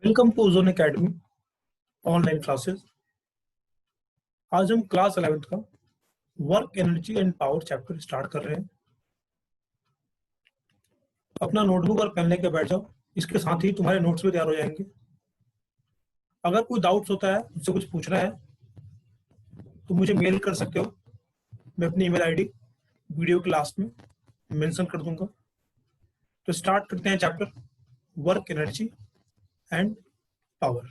Welcome to Ozone Academy online classes. आज हम class 11th का work energy and power chapter start कर रहे हैं। अपना नोटबुक और पेन लेके बैठ जाओ, इसके साथ ही तुम्हारे नोट्स भी तैयार हो जाएंगे। अगर कोई डाउट्स होता है, मुझसे कुछ पूछना है तो मुझे मेल कर सकते हो। मैं अपनी ईमेल आईडी वीडियो के लास्ट में मेंशन कर दूंगा। तो स्टार्ट करते हैं chapter work energy and power.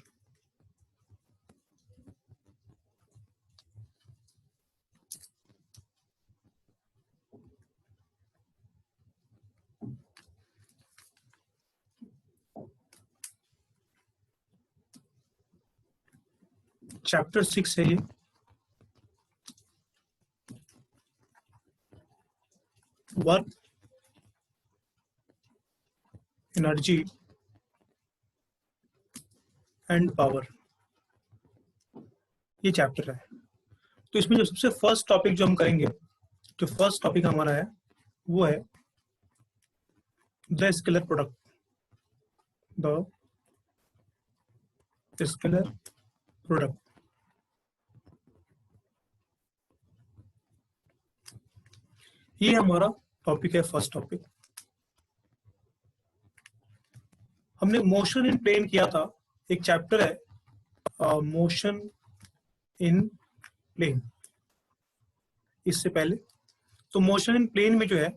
Chapter 6 है ये, वर्क एनर्जी एंड पावर, ये चैप्टर है। तो इसमें जो सबसे फर्स्ट टॉपिक जो हम करेंगे, जो फर्स्ट टॉपिक हमारा है वो है the scalar product. The scalar product, ये हमारा टॉपिक है, फर्स्ट टॉपिक। हमने मोशन इन प्लेन किया था, एक चैप्टर है मोशन इन प्लेन, इससे पहले। तो मोशन इन प्लेन में जो है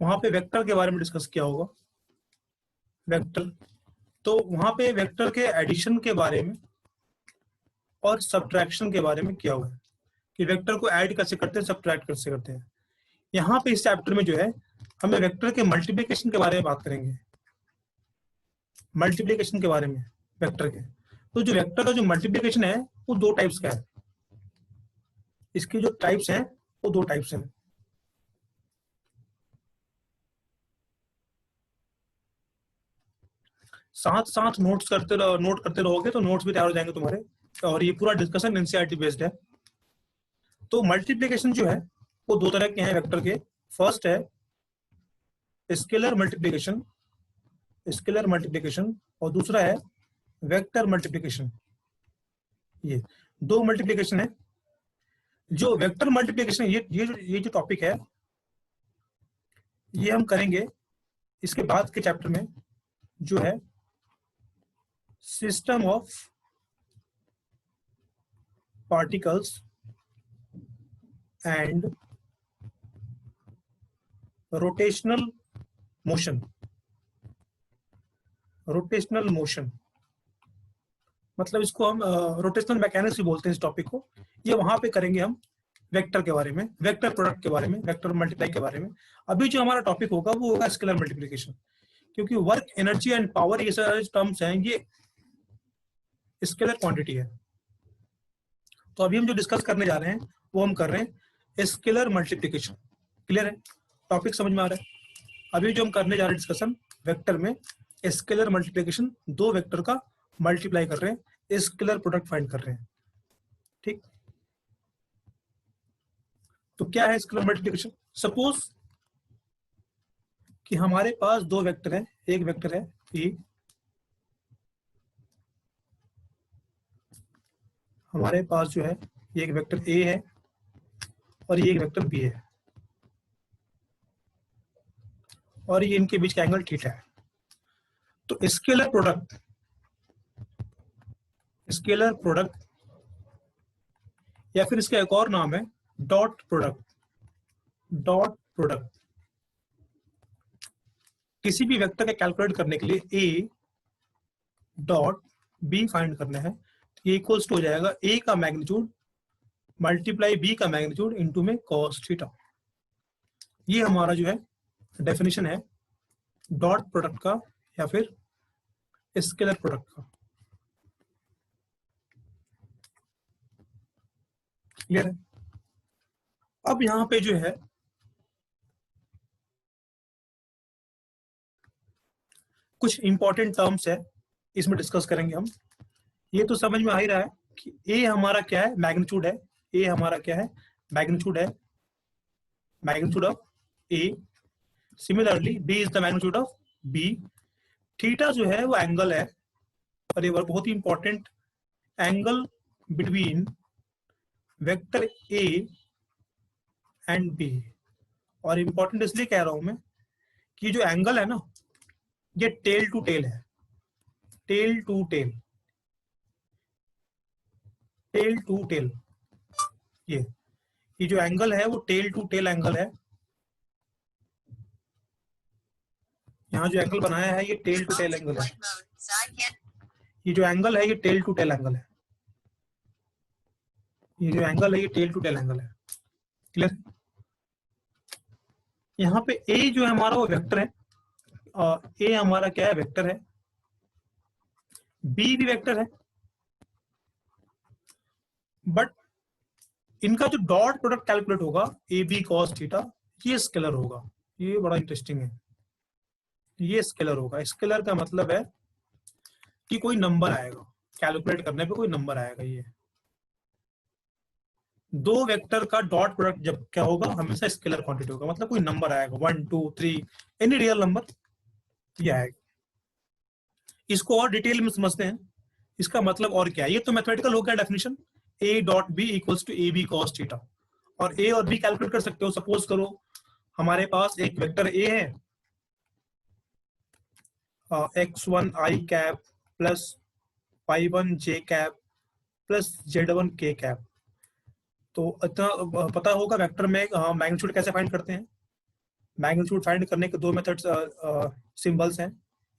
वहां पे वेक्टर के बारे में डिस्कस किया होगा। वेक्टर, तो वहां पे वेक्टर के एडिशन के बारे में और सब्ट्रैक्शन के बारे में किया हुआ है कि वेक्टर को ऐड कैसे करते हैं, सब्ट्रैक्ट कैसे करते हैं। यहाँ पे इस चैप्टर में जो है हमें वेक्टर के मल्टीप्लिकेशन के बारे में बात करेंगे, मल्टीप्लिकेशन के बारे में वेक्टर के। तो जो वेक्टर का जो मल्टीप्लिकेशन है वो दो टाइप्स का है। इसके जो टाइप्स हैं वो दो टाइप्स हैं। साथ साथ नोट करते रहोगे तो नोट्स भी तैयार हो जाएंगे तुम्हारे, और ये पूरा डिस्कशन एनसीईआरटी बेस्ड है। तो मल्टीप्लिकेशन जो है वो दो तरह के हैं वेक्टर के। फर्स्ट है स्केलर मल्टीप्लिकेशन, स्केलर मल्टीप्लिकेशन, और दूसरा है वेक्टर मल्टीप्लिकेशन। ये दो मल्टीप्लिकेशन है। जो वेक्टर मल्टीप्लिकेशन, ये जो टॉपिक है ये हम करेंगे इसके बाद के चैप्टर में, जो है system of particles and rotational motion. Rotational motion मतलब इसको हम रोटेशनल मैकेनिक्स भी बोलते हैं इस टॉपिक को। ये वहां पे करेंगे हम वेक्टर के बारे में, वेक्टर प्रोडक्ट के बारे में, वेक्टर मल्टीप्लाई के बारे में। अभी जो हमारा टॉपिक होगा वो होगा स्केलर मल्टीप्लिकेशन, क्योंकि वर्क एनर्जी एंड पावर ये सारे टर्म्स हैं, ये स्केलर क्वांटिटी है। तो अभी हम जो डिस्कस करने जा रहे हैं वो हम कर रहे हैं स्केलर मल्टीप्लिकेशन। क्लियर है? टॉपिक समझ में आ रहा है? अभी जो हम करने जा रहे हैं डिस्कशन वेक्टर में स्केलर मल्टीप्लिकेशन, दो वेक्टर का मल्टीप्लाई कर रहे हैं, स्केलर प्रोडक्ट फाइंड कर रहे हैं। ठीक, तो क्या है स्केलर मल्टीप्लिकेशन? सपोज कि हमारे पास दो वेक्टर है, एक वेक्टर है ए, हमारे पास जो है एक वेक्टर ए है और ये एक वेक्टर बी है, और ये इनके बीच का एंगल थीटा है। तो स्केलर प्रोडक्ट, स्केलर प्रोडक्ट या फिर इसका एक और नाम है डॉट प्रोडक्ट। डॉट प्रोडक्ट किसी भी वेक्टर का कैलकुलेट करने के लिए ए डॉट बी फाइंड करना है, ये इक्वल्स टू हो जाएगा ए का मैग्नीट्यूड मल्टीप्लाई बी का मैग्नीट्यूड इनटू में cos थीटा। ये हमारा जो है डेफिनेशन है डॉट प्रोडक्ट का या फिर स्केलर प्रोडक्ट का। क्लियर है? अब यहां पे जो है कुछ इंपॉर्टेंट टर्म्स है, इसमें डिस्कस करेंगे हम। ये तो समझ में आ ही रहा है कि ए हमारा क्या है, मैग्नीट्यूड है। ए हमारा क्या है, मैग्नीट्यूड है, magnitude of A. Similarly B is the magnitude of B. Theta जो है वो एंगल है, और ये बहुत ही important angle between vector A and B. और इंपॉर्टेंट इसलिए कह रहा हूं मैं कि जो एंगल है ना, ये टेल टू टेल है, to to tail, to to टेल। ये जो एंगल है वो टेल टू टेल एंगल है। यहाँ जो एंगल बनाया है ये टेल टू टेल एंगल है। ये जो एंगल है ये टेल टू टेल एंगल है। ये जो एंगल है ये टेल टू टेल एंगल है। क्लियर? यहाँ पे ए जो है हमारा वो वेक्टर है, और ए हमारा क्या है, वेक्टर है। बी भी वेक्टर है, बट इनका जो डॉट प्रोडक्ट कैलकुलेट होगा ए बी कॉस थीटा, ये स्केलर होगा। ये बड़ा इंटरेस्टिंग है, ये स्केलर होगा। स्केलर का मतलब है कि कोई नंबर आएगा, कैलकुलेट करने पे कोई नंबर आएगा। ये दो वेक्टर का डॉट प्रोडक्ट जब क्या होगा, हमेशा स्केलर क्वांटिटी होगा, मतलब कोई नंबर आएगा 1 2 3 एनी रियल नंबर, ये आएगा। इसको और डिटेल में समझते हैं, इसका मतलब और क्या है। ये तो मैथमेटिकल हो गया definition, A dot B equals to A B cos theta. और ए और बी कैलकुलेट कर सकते हो। सपोज करो हमारे पास एक वेक्टर ए है, x1 i cap plus y1 j cap plus z1 k cap. तो इतना पता होगा वेक्टर में मैग्नीट्यूड कैसे फाइंड करते हैं। मैग्नीट्यूड फाइंड करने के दो मेथड्स सिंबल्स हैं,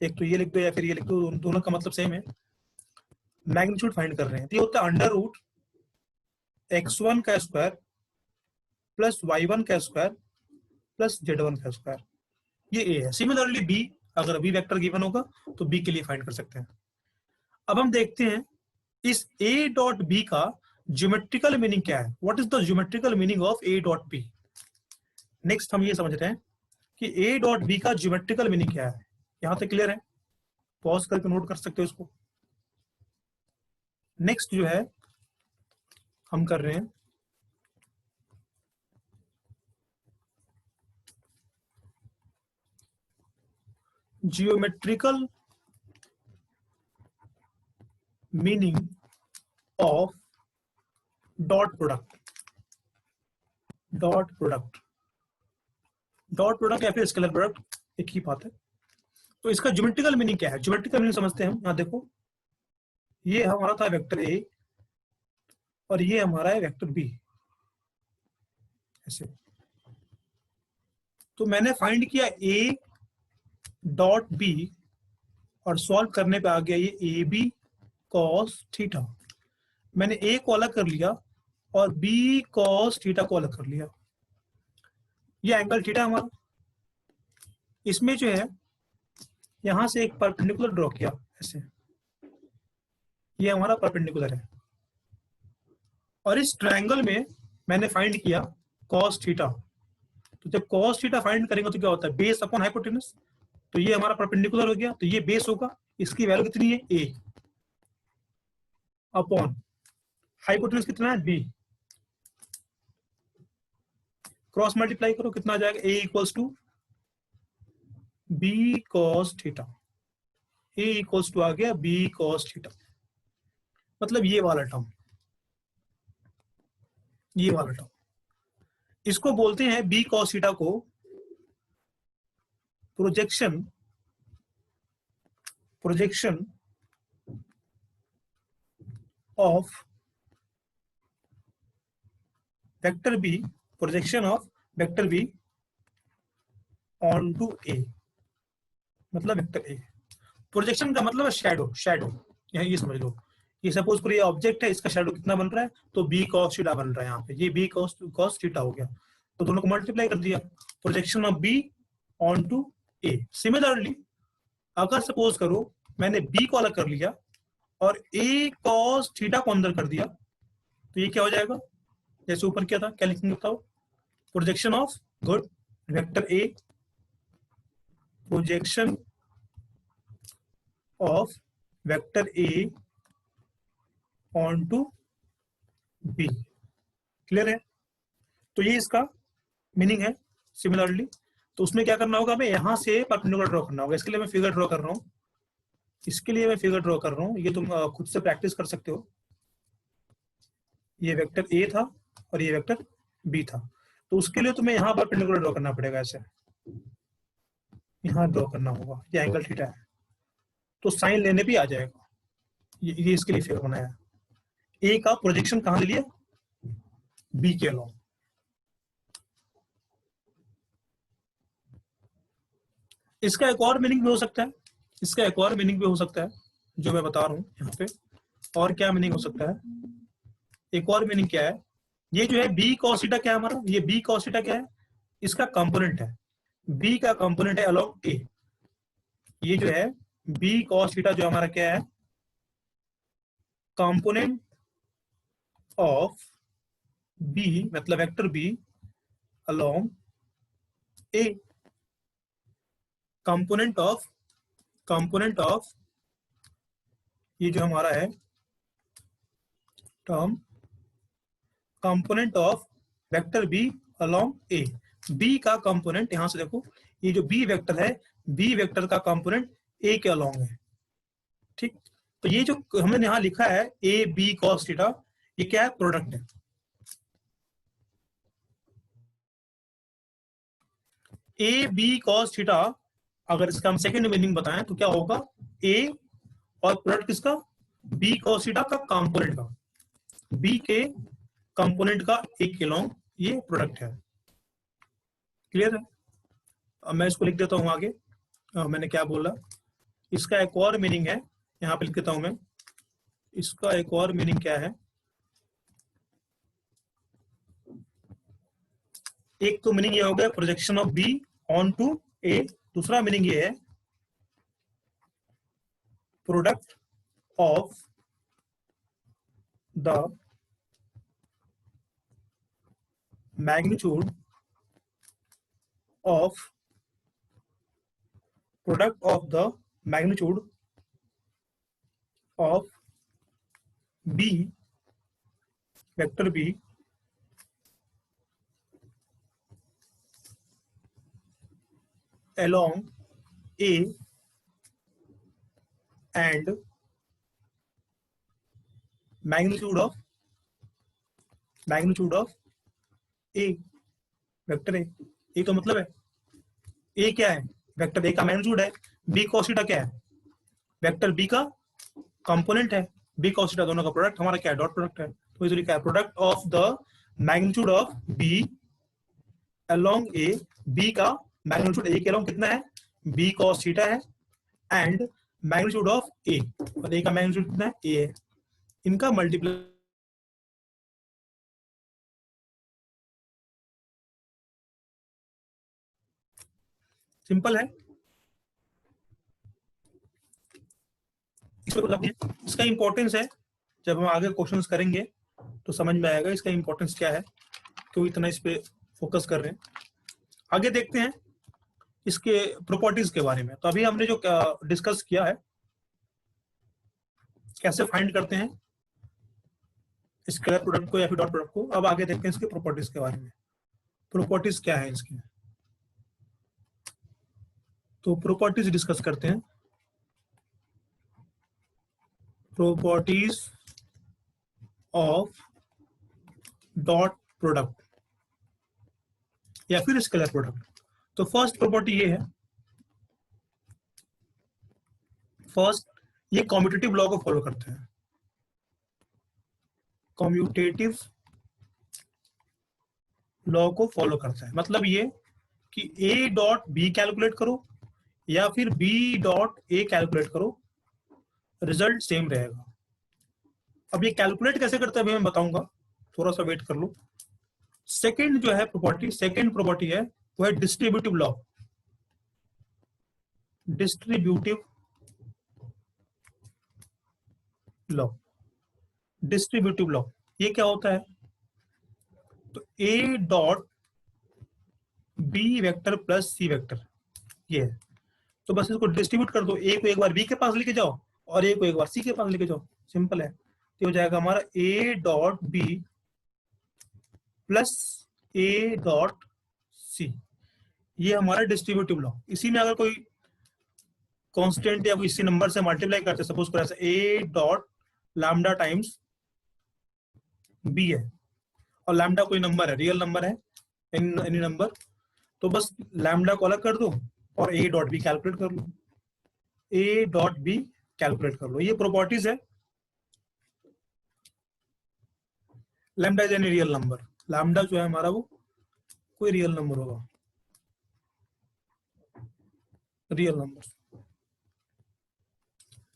एक तो ये लिख दो या फिर ये लिख दो, दोनों का मतलब सेम है। मैग्नीट्यूड फाइंड कर रहे हैं तो ये होता है अंडर रूट x1 का स्क्वायर प्लस y1 का स्क्वायर प्लस z1 का स्क्वायर, ये a है। सिमिलरली b, अगर b वेक्टर गिवन होगा तो b के लिए फाइंड कर सकते हैं। अब हम देखते हैं इस a डॉट b का ज्योमेट्रिकल मीनिंग क्या है। What is the geometrical meaning of a dot b। Next हम ये समझ रहे हैं कि a डॉट b का ज्योमेट्रिकल मीनिंग क्या है। यहां तक क्लियर है? पॉज करके नोट कर सकते हो इसको। नेक्स्ट जो है हम कर रहे हैं geometrical meaning of dot product. Dot product, dot product या फिर स्केलर प्रोडक्ट, एक ही बात है। तो इसका ज्योमेट्रिकल मीनिंग क्या है, ज्योमेट्रिकल मीनिंग समझते हैं हम। यहाँ देखो, ये हमारा था वेक्टर ए और ये हमारा है वेक्टर बी, ऐसे। तो मैंने फाइंड किया ए डॉट बी और सॉल्व करने पे आ गया ये ए बी कॉस थीटा। मैंने ए को अलग कर लिया और बी कॉस थीटा को अलग कर लिया। ये एंगल थीटा हमारा, इसमें जो है यहां से एक परपेंडिकुलर ड्रॉ किया ऐसे, ये हमारा परपेंडिकुलर है। और इस ट्रायंगल में मैंने फाइंड किया कॉस थीटा। तो जब कॉस थीटा फाइंड करेंगे तो क्या होता है, बेस अपॉन हाइपोटेनस। तो ये हमारा परपेंडिकुलर हो गया, तो ये बेस होगा, इसकी वैल्यू कितनी है a, अपॉन हाइपोटेनस कितना है b, क्रॉस मल्टीप्लाई करो कितना आ जाएगा, a equals to B cos theta. a equals to आ गया b कॉस थीटा, मतलब ये वाला टर्म, ये वाला टर्म। इसको बोलते हैं b कॉस थीटा को projection, projection of vector B, projection of vector B on to A, मतलब वेक्टर ए। प्रोजेक्शन का मतलब है शैडो, शैडो यहाँ ये समझ लो। ये सपोज करो ये ऑब्जेक्ट है, इसका शैडो कितना बन रहा है, तो बी कॉस थीटा बन रहा है यहाँ पे, ये बी कॉस थीटा हो गया, तो दोनों को मल्टीप्लाई कर दिया, projection of B on to A. Similarly अगर सपोज करो मैंने बी को अलग कर लिया और ए कॉस थीटा को अंदर कर दिया, तो ये क्या हो जाएगा, जैसे ऊपर क्या था, क्या लिखेंगे बताओ, projection of good vector A, projection of vector A on to B. Clear है? तो ये इसका मीनिंग है। सिमिलरली तो उसमें क्या करना होगा, हमें यहां से परपेंडिकुलर ड्रॉ करना होगा। इसके लिए मैं फिगर ड्रॉ कर रहा हूं, इसके लिए मैं फिगर ड्रॉ कर रहा हूँ, ये तुम खुद से प्रैक्टिस कर सकते हो। ये वेक्टर ए था और ये वेक्टर बी था, तो उसके लिए तुम्हें यहाँ पर परपेंडिकुलर ड्रॉ करना पड़ेगा, ऐसे यहाँ ड्रॉ करना होगा, ये एंगल थीटा है, तो साइन लेने भी आ जाएगा। ये इसके लिए फिगर बनाया। ए का प्रोजेक्शन कहाँ ले लिया, बी के अलॉन्ग। इसका एक और मीनिंग भी हो सकता है, इसका एक और मीनिंग भी हो सकता है जो मैं बता रहा हूँ यहाँ पे। और क्या मीनिंग हो सकता है, एक और मीनिंग क्या है, ये जो है बी कॉस थीटा क्या है हमारा, ये बी कॉस थीटा क्या है, इसका कंपोनेंट है, बी का कंपोनेंट है अलॉन्ग ए। ये जो है बी कॉस थीटा जो हमारा क्या है, कंपोनेंट ऑफ बी, मतलब vector B along A, component of ये जो हमारा है term, component of vector B along A. B का कंपोनेंट, यहां से देखो, ये जो बी वेक्टर है, बी वेक्टर का कंपोनेंट ए के अलॉन्ग है। ठीक, तो ये जो हमने यहां लिखा है ए बी कॉस थीटा, ये क्या है, प्रोडक्ट है। ए बी कॉस थीटा, अगर इसका हम सेकंड मीनिंग बताएं तो क्या होगा, ए और प्रोडक्ट किसका, बी कॉस थीटा का कंपोनेंट का, बी के कंपोनेंट का एक के अलॉन्ग ये प्रोडक्ट है। क्लियर है। अब मैं इसको लिख देता हूं आगे, मैंने क्या बोला, इसका एक और मीनिंग है, यहाँ पे लिख देता हूं मैं, इसका एक और मीनिंग क्या है, एक तो मीनिंग ये हो गया projection of B on to A, दूसरा मीनिंग ये है product of the magnitude of magnitude of B, vector B along A and magnitude of A, vector A. ये तो मतलब है ए क्या है, वेक्टर ए का मैग्नीट्यूड है, बी कॉस थीटा क्या है, वेक्टर बी का कंपोनेंट है, बी कॉस थीटा दोनों का प्रोडक्ट हमारा क्या है, डॉट प्रोडक्ट है। तो इसे लिखा है product of the magnitude of B along A, B का मैग्नीट्यूड ए के along कितना है, बी कॉस थीटा है, एंड मैग्नीट्यूड ऑफ ए, और ए का मैग्नीट्यूड कितना है, ए है, इनका मल्टीप्लाई। सिंपल है, इसका इंपॉर्टेंस है, जब हम आगे क्वेश्चंस करेंगे तो समझ में आएगा इसका इंपॉर्टेंस क्या है, क्यों इतना इस पे फोकस कर रहे हैं। आगे देखते हैं इसके प्रॉपर्टीज के बारे में। तो अभी हमने जो डिस्कस किया है कैसे फाइंड करते हैं स्केलर प्रोडक्ट को या फिर डॉट प्रोडक्ट को, अब आगे देखते हैं इसके प्रॉपर्टीज के बारे में। प्रॉपर्टीज क्या है इसकी, तो प्रॉपर्टीज डिस्कस करते हैं। प्रॉपर्टीज ऑफ डॉट प्रोडक्ट या फिर स्केलर प्रोडक्ट। तो फर्स्ट प्रॉपर्टी ये है, फर्स्ट ये कॉम्यूटेटिव लॉ को फॉलो करते हैं, कॉम्यूटेटिव लॉ को फॉलो करता है। मतलब ये कि ए डॉट बी कैलकुलेट करो या फिर बी डॉट ए कैलकुलेट करो, रिजल्ट सेम रहेगा। अब ये कैलकुलेट कैसे करते हैं अभी मैं बताऊंगा, थोड़ा सा वेट कर लो। सेकंड जो है प्रॉपर्टी, सेकंड प्रॉपर्टी है वो है distributive law. Distributive law, distributive law ये क्या होता है, तो A dot B vector plus C vector ये है, तो बस इसको डिस्ट्रीब्यूट कर दो, ए को एक बार बी के पास लेके जाओ और ए को एक बार सी के पास लेके जाओ, सिंपल है। तो हो जाएगा हमारा A dot B plus A dot C, ये हमारा डिस्ट्रीब्यूटिव लॉ। इसी में अगर कोई कांस्टेंट या इसी नंबर से मल्टीप्लाई करते, सपोज करो ऐसा a dot lambda times b है, और लैम्डा कोई नंबर है, रियल नंबर है, एनी नंबर, तो बस लैम्डा को अलग कर दो और a डॉट b कैलकुलेट कर लो, a डॉट b कैलकुलेट कर लो। ये प्रॉपर्टीज है। Lambda is any real number, lambda जो है हमारा वो कोई रियल नंबर होगा, रियल नंबर।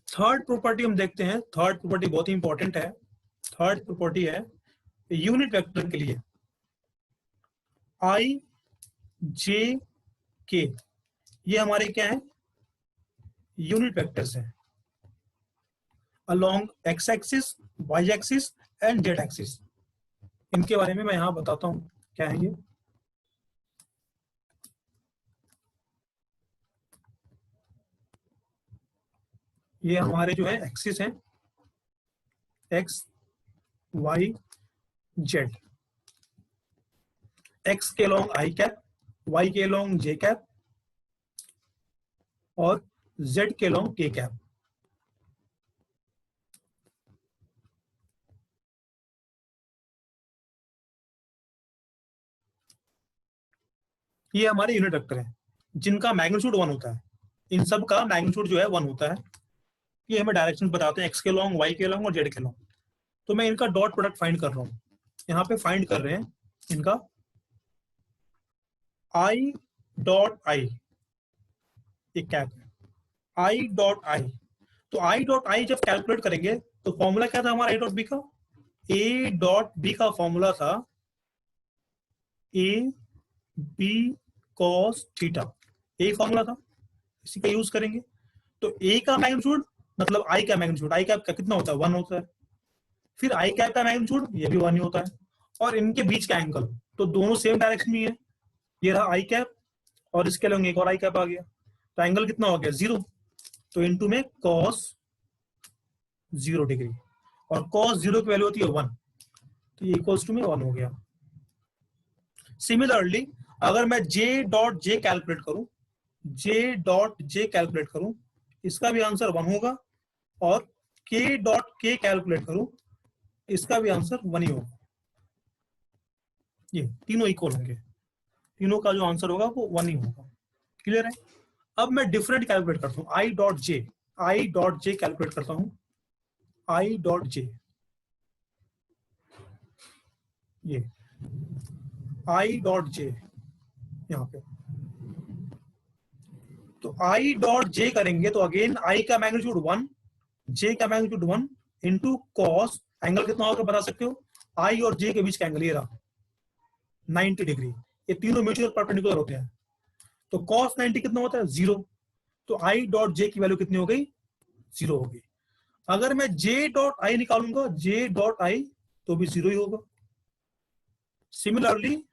थर्ड प्रॉपर्टी हम देखते हैं, थर्ड प्रॉपर्टी बहुत ही इंपॉर्टेंट है। थर्ड प्रॉपर्टी है यूनिट वेक्टर के लिए आई जे के, ये हमारे क्या है, यूनिट वेक्टर्स हैं along x axis, y axis and z axis. इनके बारे में मैं यहां बताता हूं क्या है ये हमारे जो है एक्सिस हैं, एक्स वाई जेड। एक्स के लॉन्ग आई कैप, वाई के लॉन्ग जे कैप और जेड के लॉन्ग के कैप। ये हमारे यूनिट वेक्टर हैं जिनका मैग्नीट्यूड 1 होता है। इन सब का मैग्नीट्यूड जो है 1 होता है। ये हमें डायरेक्शन बताते हैं, एक्स के लॉन्ग, वाई के लॉन्ग और जेड के लॉन्ग। तो मैं इनका डॉट प्रोडक्ट फाइंड कर रहा हूँ। यहाँ पे फाइंड कर रहे हैं इनका आई डॉट आई, एक कैप है आई डॉट आई। तो आई डॉट आई जब कैलकुलेट करेंगे तो फॉर्मूला क्या था हमारा आई डॉट बी का, ए डॉट बी का फॉर्मूला था ए बी कॉस थीटा, यही फॉर्मूला था, इसी का यूज करेंगे। तो ए का मैग्नीट्यूड मतलब आई का मैग्नीट्यूड, आई कैप का कितना होता है 1 होता है, फिर आई कैप का मैग्नीट्यूड ये भी 1 ही होता है, और इनके बीच का एंगल तो दोनों सेम डायरेक्शन में है, ये रहा आई कैप और इसके लिए एक और आई कैप आ गया, तो एंगल कितना हो गया 0, तो इनटू में कॉस 0 डिग्री, और कॉस 0 की वैल्यू होती है 1, तो ये इक्वल्स टू में 1 हो गया। सिमिलरली अगर मैं j डॉट जे कैलकुलेट करूं, j डॉट जे कैलकुलेट करूं, इसका भी आंसर 1 होगा, और k डॉट के कैलकुलेट करूं, इसका भी आंसर 1 ही होगा। ये तीनों इक्वल होंगे, तीनों का जो आंसर होगा वो 1 ही होगा। क्लियर है? अब मैं डिफरेंट कैलकुलेट करता हूं, आई डॉट जे कैलकुलेट करता हूं, आई डॉट जे, ये आई डॉट जे यहाँ पे, तो आई डॉट जे करेंगे तो अगेन आई का मैग्नीट्यूड 1, जे का मैग्नीट्यूड 1 इंटू कॉस, एंगल कितना होगा बता सकते हो, आई और जे के बीच का एंगल ये रहा 90 डिग्री, ये तीनों म्यूचुअल परपेंडिकुलर होते हैं, तो कॉस 90 कितना होता है 0, तो आई डॉट जे की वैल्यू कितनी हो गई 0 होगी। अगर मैं जे डॉट आई निकालूंगा, जे डॉट आई तो भी 0 ही होगा। सिमिलरली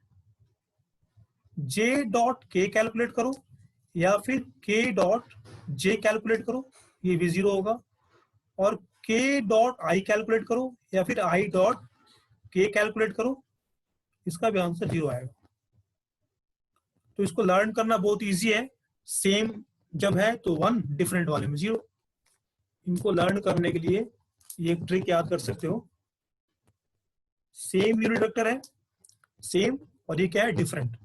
जे डॉट के कैलकुलेट करो या फिर के डॉट जे कैलकुलेट करो, ये भी 0 होगा, और के डॉट आई कैलकुलेट करो या फिर आई डॉट के कैलकुलेट करो, इसका भी आंसर 0 आएगा। तो इसको लर्न करना बहुत इजी है, सेम जब है तो 1, डिफरेंट वाले में 0। इनको लर्न करने के लिए ये एक ट्रिक याद कर सकते हो, सेम यूनिट वेक्टर है, सेम, और ये क्या है डिफरेंट,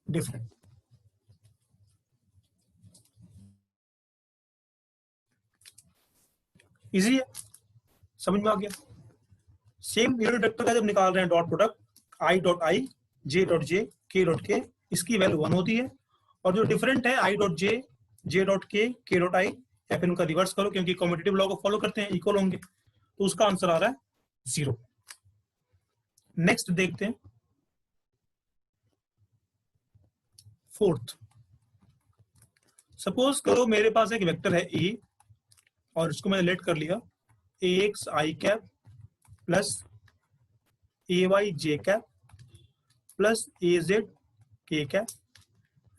डिफरेंट। इजी है, समझ में आ गया। सेम यूनिट वेक्टर का जब निकाल रहे हैं dot product, I dot I, J dot J, के डॉट के, इसकी वैल्यू 1 होती है, और जो डिफरेंट है I dot J, J dot के डॉट आई, या फिर उनका रिवर्स करो क्योंकि कॉम्पिटिटिव लॉ को फॉलो करते हैं, इक्वल होंगे, तो उसका आंसर आ रहा है 0। नेक्स्ट देखते हैं फोर्थ। सपोज करो मेरे पास एक वेक्टर है ए, और इसको मैंने लेट कर लिया ए X I cap plus A Y J cap plus A Z K cap.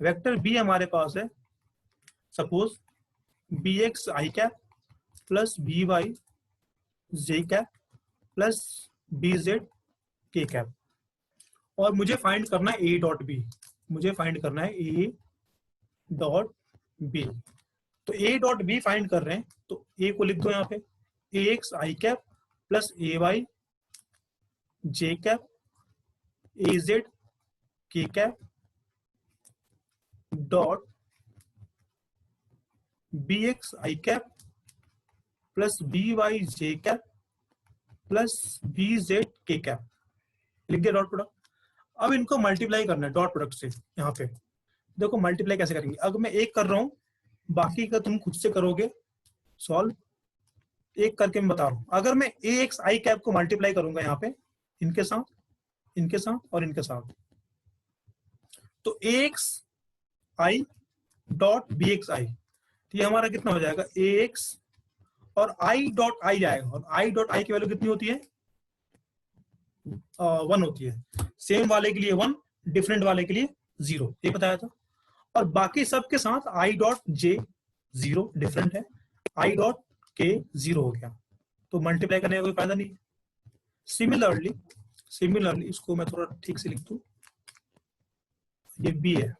Vector B हमारे पास है suppose B X I cap plus B Y J cap plus B Z K cap, और मुझे find करना ए dot B. मुझे find करना है ए dot B. तो A dot B find कर रहे हैं, तो ए को लिख दो यहाँ पे, A X I cap plus A Y J cap A Z K cap dot B X I cap plus B Y J cap plus B Z K cap. लिख दिया डॉट प्रोडक्ट। अब इनको मल्टीप्लाई करना है dot product से। यहाँ पे देखो मल्टीप्लाई कैसे करेंगे। अगर मैं एक कर रहा हूँ, बाकी का तुम खुद से करोगे सॉल्व। एक करके मैं बता रहा हूँ। अगर मैं ए एक्स आई कैप को मल्टीप्लाई करूंगा यहाँ पे इनके साथ और इनके साथ, तो A X I dot B X I, तो ये हमारा कितना हो जाएगा, ए एक्स और आई डॉट आई जाएगा, और आई डॉट आई की वैल्यू कितनी होती है, 1 होती है। सेम वाले के लिए 1, डिफरेंट वाले के लिए 0, ये बताया था। और बाकी सब के साथ आई डॉट जे 0 डिफरेंट है, आई डॉट के 0 हो गया, तो मल्टीप्लाई करने का कोई फायदा नहीं। सिमिलरली इसको मैं थोड़ा ठीक से लिख दूं, ये बी है।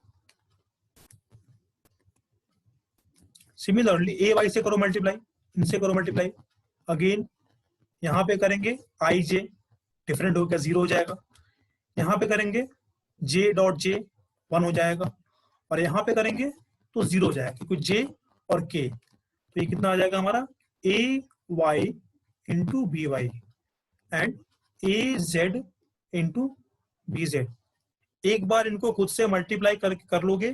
सिमिलरली ए वाई से करो मल्टीप्लाई, इनसे करो मल्टीप्लाई। अगेन यहां पे करेंगे आई जे डिफरेंट हो गया, 0 हो जाएगा। यहां पे करेंगे जे डॉट जे 1 हो जाएगा, और यहां पे करेंगे तो 0 हो जाएगा, क्योंकि जे और के, तो ये कितना आ जाएगा हमारा, A Y into B Y and A Z into B Z. एक बार इनको खुद से मल्टीप्लाई कर लोगे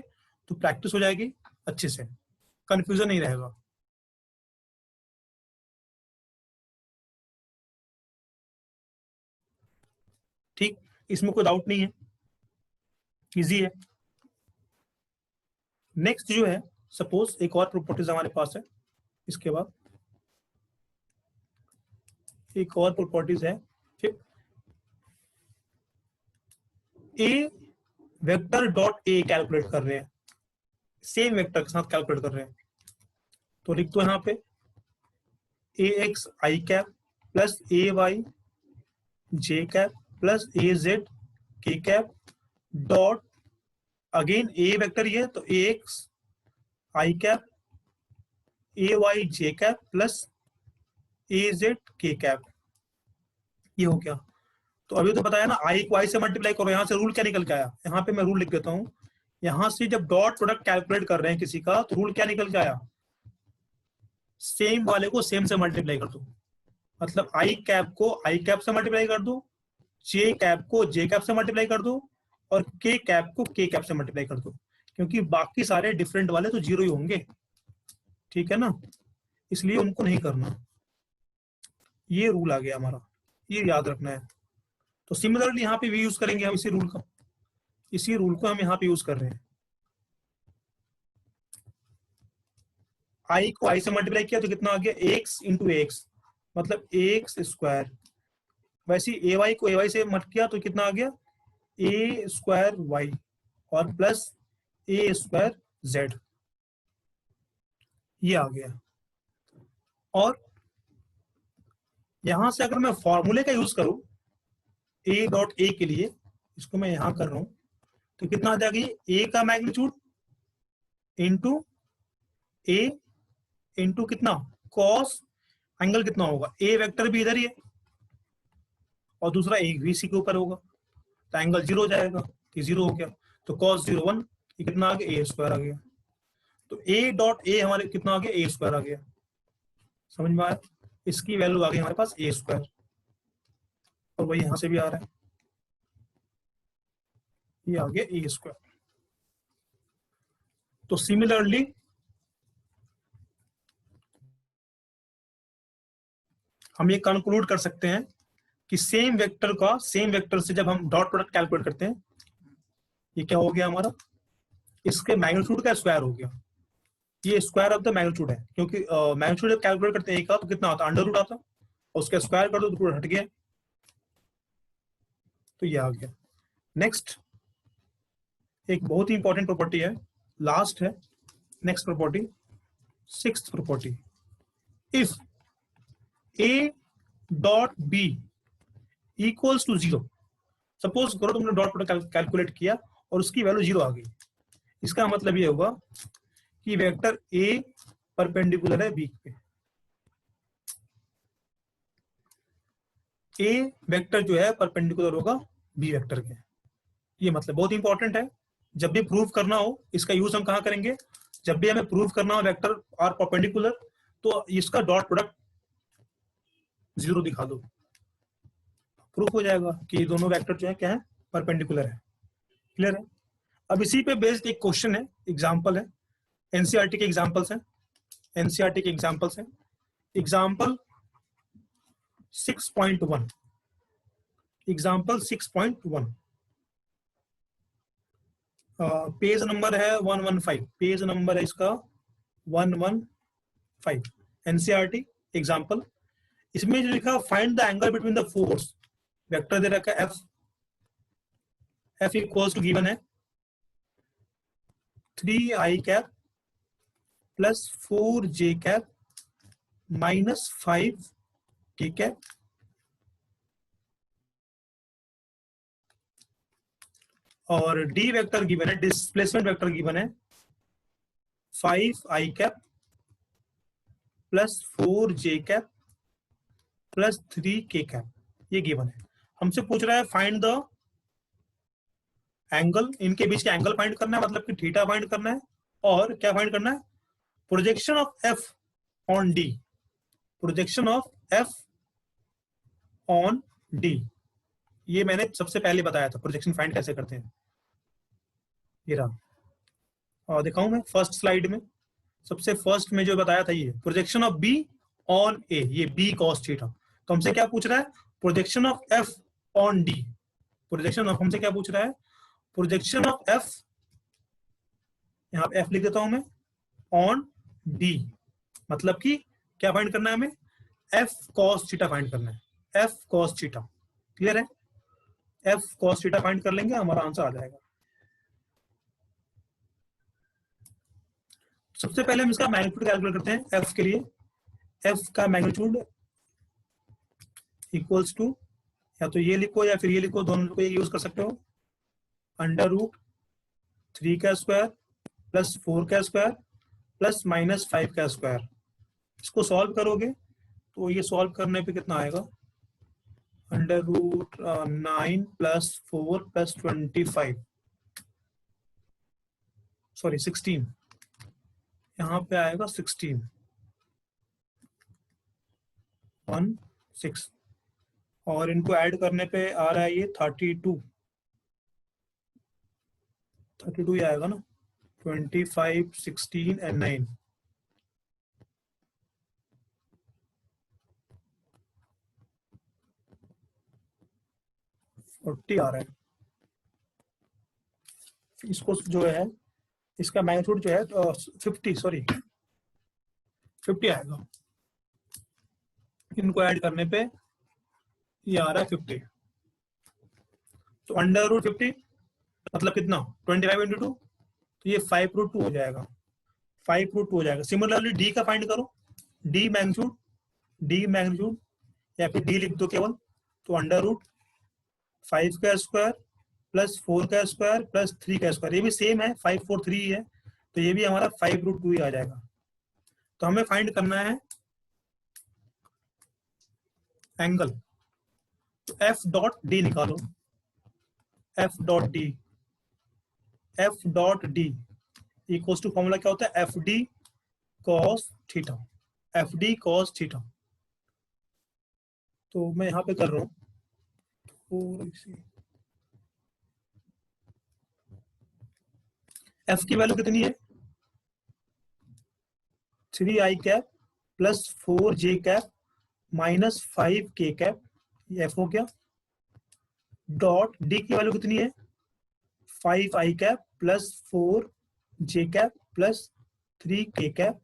तो प्रैक्टिस हो जाएगी अच्छे से, कंफ्यूजन नहीं रहेगा। ठीक, इसमें कोई डाउट नहीं है, इजी है। नेक्स्ट जो है, सपोज एक और प्रॉपर्टीज हमारे पास है, इसके बाद एक और प्रॉपर्टीज है। फिर ए वेक्टर डॉट ए कैलकुलेट कर रहे हैं, सेम वेक्टर के साथ कैलकुलेट कर रहे हैं, तो लिख दो यहाँ पे A X I cap plus A Y J cap plus A Z K cap dot, again A vector ये, तो A X I cap A Y J cap plus A Z K cap. ये हो गया। तो अभी तो बताया ना, आई को आई से मल्टीप्लाई करो। यहाँ से रूल क्या निकल के आया, यहाँ पे मैं रूल लिख देता हूँ। यहाँ से जब डॉट प्रोडक्ट कैलकुलेट कर रहे हैं किसी का, तो रूल क्या निकल के आया, सेम वाले को सेम से मल्टीप्लाई कर दो। मतलब आई कैप को आई कैप से मल्टीप्लाई कर दो, जे कैप को जे कैप से मल्टीप्लाई कर दो, और के कैप को के कैप से मल्टीप्लाई कर दो, क्योंकि बाकी सारे डिफरेंट वाले तो 0 ही होंगे, ठीक है ना, इसलिए उनको नहीं करना। ये रूल आ गया हमारा, ये याद रखना है। तो सिमिलरली यहाँ पे भी यूज करेंगे हम इसी रूल का, इसी रूल को हम यहाँ पे यूज कर रहे हैं। आई को आई से मल्टीप्लाई किया तो कितना आ गया, एक्स इंटू एक्स, मतलब एक्स स्क्वायर। वैसे ए वाई को ए वाई से मल्ट किया तो कितना आ गया, ए स्क्वायर वाई और प्लस ए स्क्वायर जेड, ये आ गया। और यहां से अगर मैं फॉर्मूले का यूज करूं ए डॉट ए के लिए, इसको मैं यहां कर रहा हूं, तो कितना आ जाएगा, ए का मैग्नीट्यूड इंटू ए इंटू कितना कॉस एंगल कितना होगा, ए वेक्टर भी इधर ही है और दूसरा एक भी इसी के ऊपर होगा, तो एंगल 0 हो जाएगा, कि 0 हो गया। तो cos 0 1, ये कितना आ गया, ए स्क्वायर आ गया। तो ए डॉट ए हमारे कितना आ गया, ए स्क्वायर आ गया। समझ में आया, इसकी वैल्यू आ गई हमारे पास ए स्क्वायर, और वही यहां से भी आ रहा है, ये आ गया ए स्क्वायर। तो सिमिलरली हम ये कंक्लूड कर सकते हैं कि सेम वेक्टर से जब हम डॉट प्रोडक्ट कैलकुलेट करते हैं, ये क्या हो गया हमारा, इसके मैग्नीट्यूड का स्क्वायर हो गया। ये स्क्वायर ऑफ द मैग्नीट्यूड है, क्योंकि मैग्नीट्यूड जब कैलकुलेट करते हैं एक का, तो कितना आता है, अंडर रूट आता, और उसका स्क्वायर कर दो तो पूरा हट गया, तो ये आ गया। नेक्स्ट एक बहुत ही इंपॉर्टेंट प्रॉपर्टी है, लास्ट है, next property, sixth property, if A dot B equals to 0। Suppose करो तुमने डॉट प्रोडक्ट कैलकुलेट किया और उसकी वैल्यू 0 आ गई। इसका मतलब ये होगा कि वेक्टर ए परपेंडिकुलर है बी पे। ए वेक्टर जो है परपेंडिकुलर होगा बी वेक्टर के। ये मतलब बहुत इंपॉर्टेंट है। जब भी प्रूव करना हो इसका यूज हम कहाँ करेंगे? जब भी हमें प्रूव करना हो वेक्टर आर परपेंडिकुलर, तो इसका डॉट प्रोडक्ट 0 दिखा दो, प्रूफ हो जाएगा कि दोनों वेक्टर जो है क्या है, परपेंडिकुलर है। क्लियर है? अब इसी पे बेस्ड एक क्वेश्चन है, एग्जांपल है, एनसीईआरटी के एग्जांपल्स हैं, एनसीईआरटी के एग्जांपल्स हैं। एग्जांपल 6.1, एग्जांपल 6.1, पेज नंबर है 115, पेज नंबर है इसका 115, एनसीईआरटी एग्जांपल। इसमें जो लिखा find the angle between the force, vector दे रखा है F, F equals to given है 3i cap plus 4j cap minus 5k cap, और डी वेक्टर गिवन है, डिस्प्लेसमेंट वेक्टर गिवन है 5i cap plus 4j cap plus 3k cap, ये given है। हमसे पूछ रहा है फाइंड द एंगल, इनके बीच का एंगल फाइंड करना है, मतलब कि थीटा फाइंड करना है, और क्या फाइंड करना है? Projection of F on D, projection of F on D. ये मैंने सबसे पहले बताया था प्रोजेक्शन फाइंड कैसे करते हैं। ये रहा, और दिखाऊं मैं फर्स्ट स्लाइड में, सबसे फर्स्ट में जो बताया था ये प्रोजेक्शन ऑफ बी ऑन ए, ये बी कॉस थीटा। तो हमसे क्या पूछ रहा है? Projection of F on D. Projection of, हमसे क्या पूछ रहा है? प्रोजेक्शन ऑफ एफ, यहाँ पे एफ लिख देता हूं मैं, ऑन डी, मतलब कि क्या फाइंड करना है हमें? एफ कॉस थीटा फाइंड करना है, एफ कॉस थीटा। क्लियर है? एफ कॉस थीटा फाइंड कर लेंगे, हमारा आंसर आ जाएगा। सबसे पहले हम इसका मैग्नीट्यूड कैलकुलेट करते हैं एफ के लिए। एफ का मैग्नीट्यूड इक्वल्स टू, या तो ये लिखो या फिर ये लिखो, दोनों को यूज कर सकते हो, अंडर रूट 3 का स्क्वायर प्लस 4 का स्क्वायर प्लस माइनस 5 का स्क्वायर। इसको सॉल्व करोगे तो ये सॉल्व करने पे कितना आएगा? Under root 9 plus 4 plus 25, sorry 16, यहाँ पे आएगा 16, 1 6, और इनको ऐड करने पे आ रहा है ये 32, 32 ही आएगा ना, 25 16 एंड 9, 40 आ रहा है। इसको जो है, इसका मैग्नीट्यूड जो है 50, सॉरी 50 आएगा। इनको ऐड करने पे ये आ रहा है 50, तो अंडर रूट 50 मतलब कितना? 25 इंटू 2, तो ये 5√2 हो जाएगा, 5√2 हो जाएगा। सिमिलरली डी का फाइंड करो, डी मैग्नीट्यूड, डी मैग्नीट्यूड या फिर डी लिख दो केवल, तो अंडर रूट 5 का स्क्वायर प्लस 4 का स्क्वायर प्लस 3 का स्क्वायर, ये भी सेम है, 5 4 3 ही है, तो ये भी हमारा 5√2 ही आ जाएगा। तो हमें फाइंड करना है एंगल, तो एफ डॉट डी निकालो, F dot D, F dot D equals to, formula क्या होता है? F D cos theta, F D cos theta. तो मैं यहाँ पे कर रहा हूँ, एफ की वैल्यू कितनी है? 3i cap plus 4j cap minus 5k cap, ये एफ हो गया। डॉट डी की वैल्यू कितनी है? 5i cap plus 4j cap plus 3k cap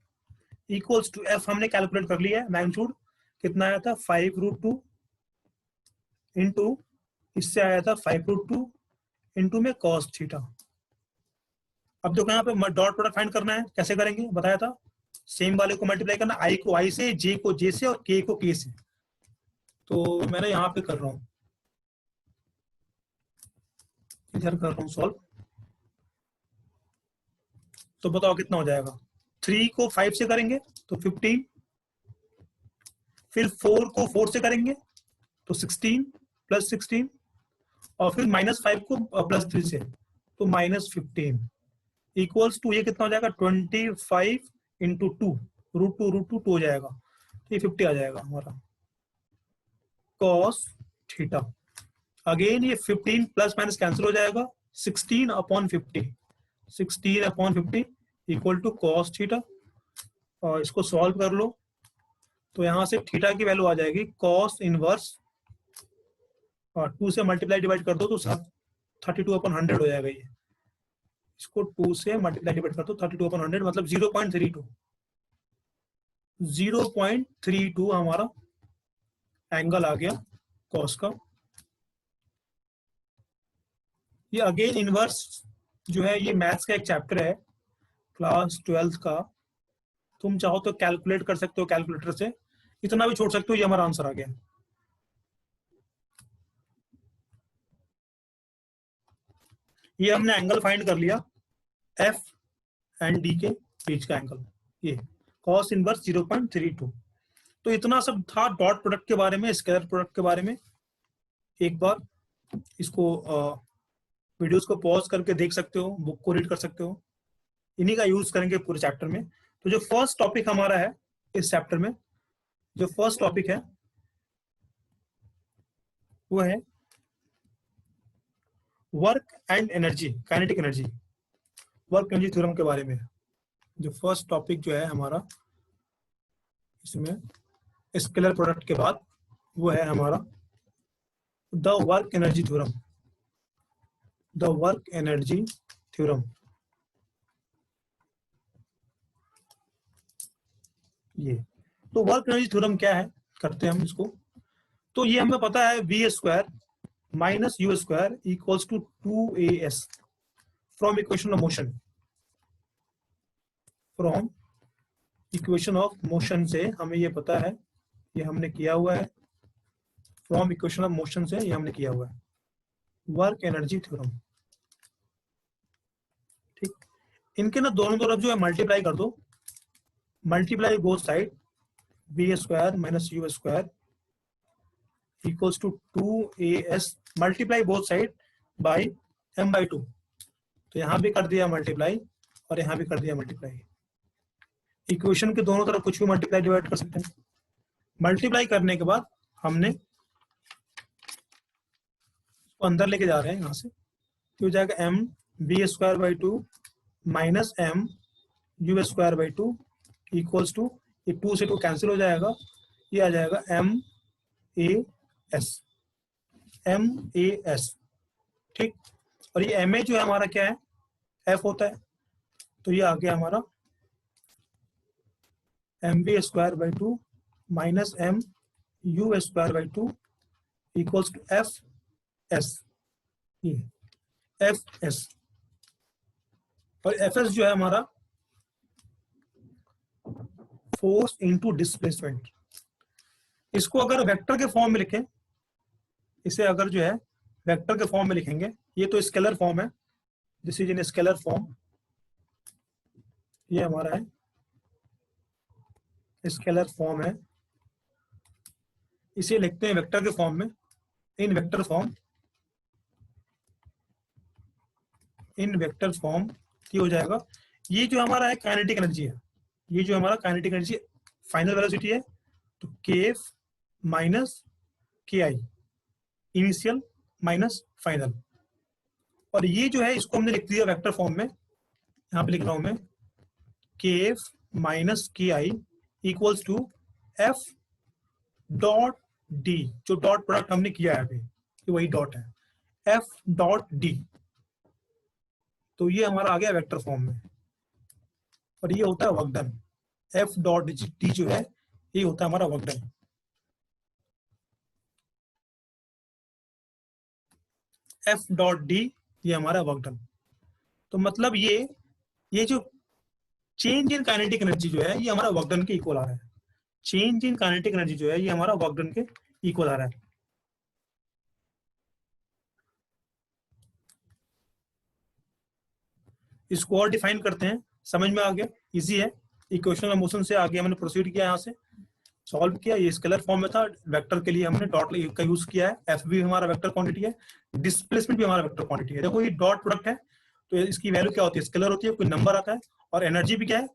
equals to, F हमने कैलकुलेट कर लिया है, मैग्नीट्यूड कितना आया था? 5√2 इंटू, इससे आया था 5√2 इंटू में कॉस थीटा। अब देखो यहाँ पे डॉट प्रोडक्ट फाइंड करना है, कैसे करेंगे बताया था, सेम वाले को मल्टीप्लाई करना, आई को आई से, जे को जे से, और के को के से। तो मैंने यहाँ पे कर रहा हूँ, इधर कर रहा हूँ सॉल्व, तो बताओ कितना हो जाएगा। 3 को 5 से करेंगे तो 15, फिर 4 को 4 से करेंगे तो 16 प्लस 16, और फिर -5 को +3 से तो -15 इक्वल्स टू ये कितना हो जाएगा 25 इंटू 2 √2 हो जाएगा, तो ये 50 आ जाएगा हमारा कॉस थीटा। अगेन ये 15 प्लस माइनस कैंसिल हो जाएगा, 16/50 16/50 इक्वल टू कॉस थीटा। और इसको सॉल्व कर लो तो यहाँ से थीटा की वैल्यू आ जाएगी कॉस इनवर्स, और 2 से मल्टीप्लाई डिवाइड कर दो तो 32/100 हो जाएगा। ये इसको 2 से मल्टीप्लाई डिवाइड कर दो 32/100 मतलब 0.32 हमारा एंगल आ गया कॉस का। ये अगेन इनवर्स जो है ये मैथ्स का एक चैप्टर है क्लास 12th का, तुम चाहो तो कैलकुलेट कर सकते हो कैलकुलेटर से, इतना भी छोड़ सकते हो। ये हमारा आंसर आ गया। ये हमने एंगल फाइंड कर लिया एफ एंड डी के बीच का एंगल, ये कॉस इनवर्स 0.32। तो इतना सब था डॉट प्रोडक्ट के बारे में, स्केलर प्रोडक्ट के बारे में। एक बार इसको वीडियोस को पॉज करके देख सकते हो, बुक को रीड कर सकते हो, इन्हीं का यूज करेंगे पूरे चैप्टर में। तो जो फर्स्ट टॉपिक हमारा है इस चैप्टर में, जो फर्स्ट टॉपिक है वो है work and energy, kinetic energy, work energy theorem के बारे में। जो फर्स्ट टॉपिक जो है हमारा इसमें स्केलर प्रोडक्ट के बाद वो है हमारा the work energy theorem, the work energy theorem. ये तो वर्क एनर्जी थ्योरम क्या है, करते हैं हम इसको। तो ये हमें पता है v² minus u² equals to 2as from equation of motion, from equation of motion से हमें ये पता है, ये हमने किया हुआ है, फ्रॉम इक्वेशन ऑफ मोशन से ये हमने किया हुआ है वर्क एनर्जी थ्योरम। ठीक, इनके ना दोनों तरफ जो है मल्टीप्लाई कर दो, multiply both side, v² minus u² equals to 2as multiply both side by m/2। तो यहाँ भी कर दिया मल्टीप्लाई और यहाँ भी कर दिया मल्टीप्लाई। इक्वेशन के दोनों तरफ कुछ भी मल्टीप्लाई डिवाइड कर सकते हैं। मल्टीप्लाई करने के बाद हमने अंदर लेके जा रहे हैं यहाँ से, तो हो जाएगा m(v²/2 minus m(u²/2) equals to, ये 2 से 2 कैंसिल हो जाएगा, ये आ जाएगा m(a)s। ठीक, और ये ma जो है हमारा क्या है, f होता है, तो ये आ गया हमारा mv²/2 minus mu²/2 equals to fs, ये fs। और fs जो है हमारा फोर्स इनटू डिस्प्लेसमेंट। इसको अगर वेक्टर के फॉर्म में लिखें, इसे अगर जो है वेक्टर के फॉर्म में लिखेंगे, ये तो स्केलर फॉर्म है, this is in scalar form, ये हमारा है स्केलर फॉर्म है, इसे लिखते हैं वेक्टर के फॉर्म में, इन वेक्टर फॉर्म, इन वेक्टर फॉर्म ये हो जाएगा। ये जो हमारा है काइनेटिक एनर्जी है, ये जो हमारा काइनेटिक एनर्जी फाइनल वेलोसिटी है, तो kf minus ki initial minus final. और ये जो है इसको हमने लिख दिया वेक्टर फॉर्म में, यहाँ पे लिख रहा हूं मैं kf minus ki equals to f dot D, जो डॉट प्रोडक्ट हमने किया है अभी, तो वही डॉट है f डॉट डी। तो ये हमारा आ गया वेक्टर फॉर्म में, और ये होता है work done, f dot D जो है ये होता है हमारा work done. f dot D ये हमारा वर्क डन। तो मतलब ये जो चेंज इन काइनेटिक एनर्जी जो है ये हमारा वर्क डन के इक्वल आ रहा है, चेंज इन काइनेटिक एनर्जी जो है ये हमारा वर्क डन के इक्वल आ रहा है। इसको और डिफाइन करते हैं, समझ में आ गया, इजी है। इक्वेशन मोशन से आगे हमने प्रोसीड किया, यहाँ से सॉल्व किया। ये स्केलर फॉर्म में था, वेक्टर के लिए हमने डॉट का यूज किया है। एफ भी हमारा वेक्टर क्वांटिटी है, डिस्प्लेसमेंट भी हमारा वेक्टर क्वांटिटी है। देखो ये डॉट प्रोडक्ट है तो इसकी वैल्यू क्या होती है, स्केलर होती है, कोई नंबर आता है, और एनर्जी भी क्या है,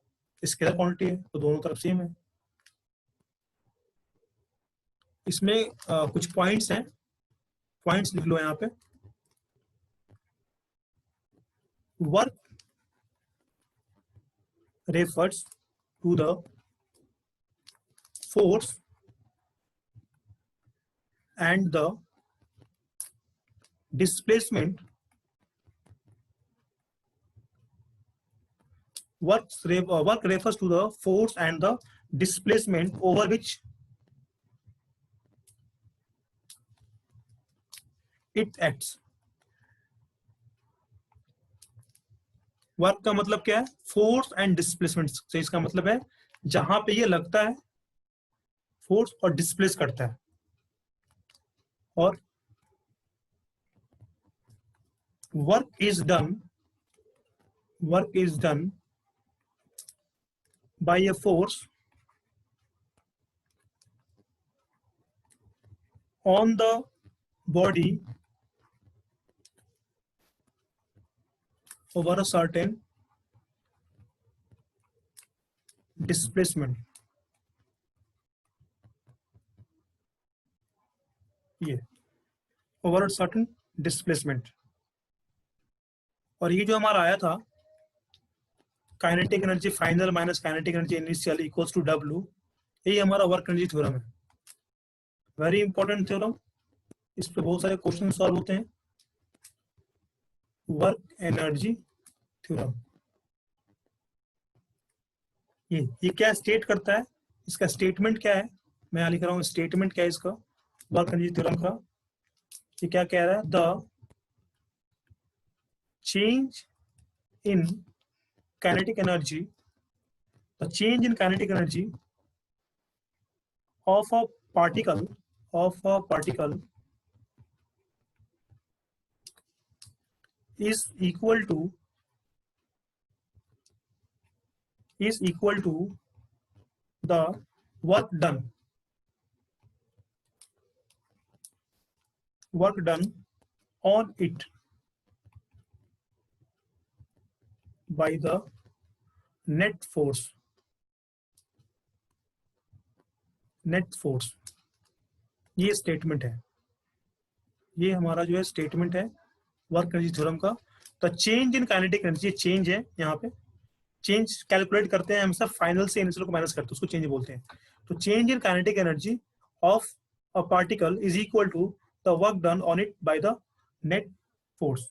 स्केलर क्वांटिटी है, तो दोनों तरफ सेम है। इसमें कुछ पॉइंट्स हैं, पॉइंट्स लिख लो यहाँ पे। Work refers to the force and the displacement. Work refers to the force and the displacement over which it acts. Work का मतलब क्या है, फोर्स एंड डिस्प्लेसमेंट से इसका मतलब है जहां पे ये लगता है फोर्स और डिस्प्लेस करता है। और work is done by a force on the body over a certain displacement. ये over a certain displacement। और ये जो हमारा आया था kinetic energy final minus kinetic energy initial equals to W, यही हमारा वर्क एनर्जी थ्योरम है। वेरी इंपॉर्टेंट थ्योरम, इस पे बहुत सारे क्वेश्चन सॉल्व होते हैं। वर्क एनर्जी थ्योरम ये क्या स्टेट करता है, इसका स्टेटमेंट क्या है, मैं यहाँ लिख रहा हूँ स्टेटमेंट क्या है इसका वर्क एनर्जी थ्योरम का। ये क्या कह रहा है, the change in kinetic energy, the change in kinetic energy of a particle is equal to the work done on it by the net force। ये स्टेटमेंट है, ये हमारा जो है स्टेटमेंट है वर्क एनर्जी थ्योरम का। तो change in kinetic energy, change है यहाँ पे, चेंज कैलकुलेट करते हैं हम सब फाइनल से इनिशियल को माइनस करते हैं, उसको चेंज बोलते हैं। तो change in kinetic energy of a particle is equal to the work done on it by the net force.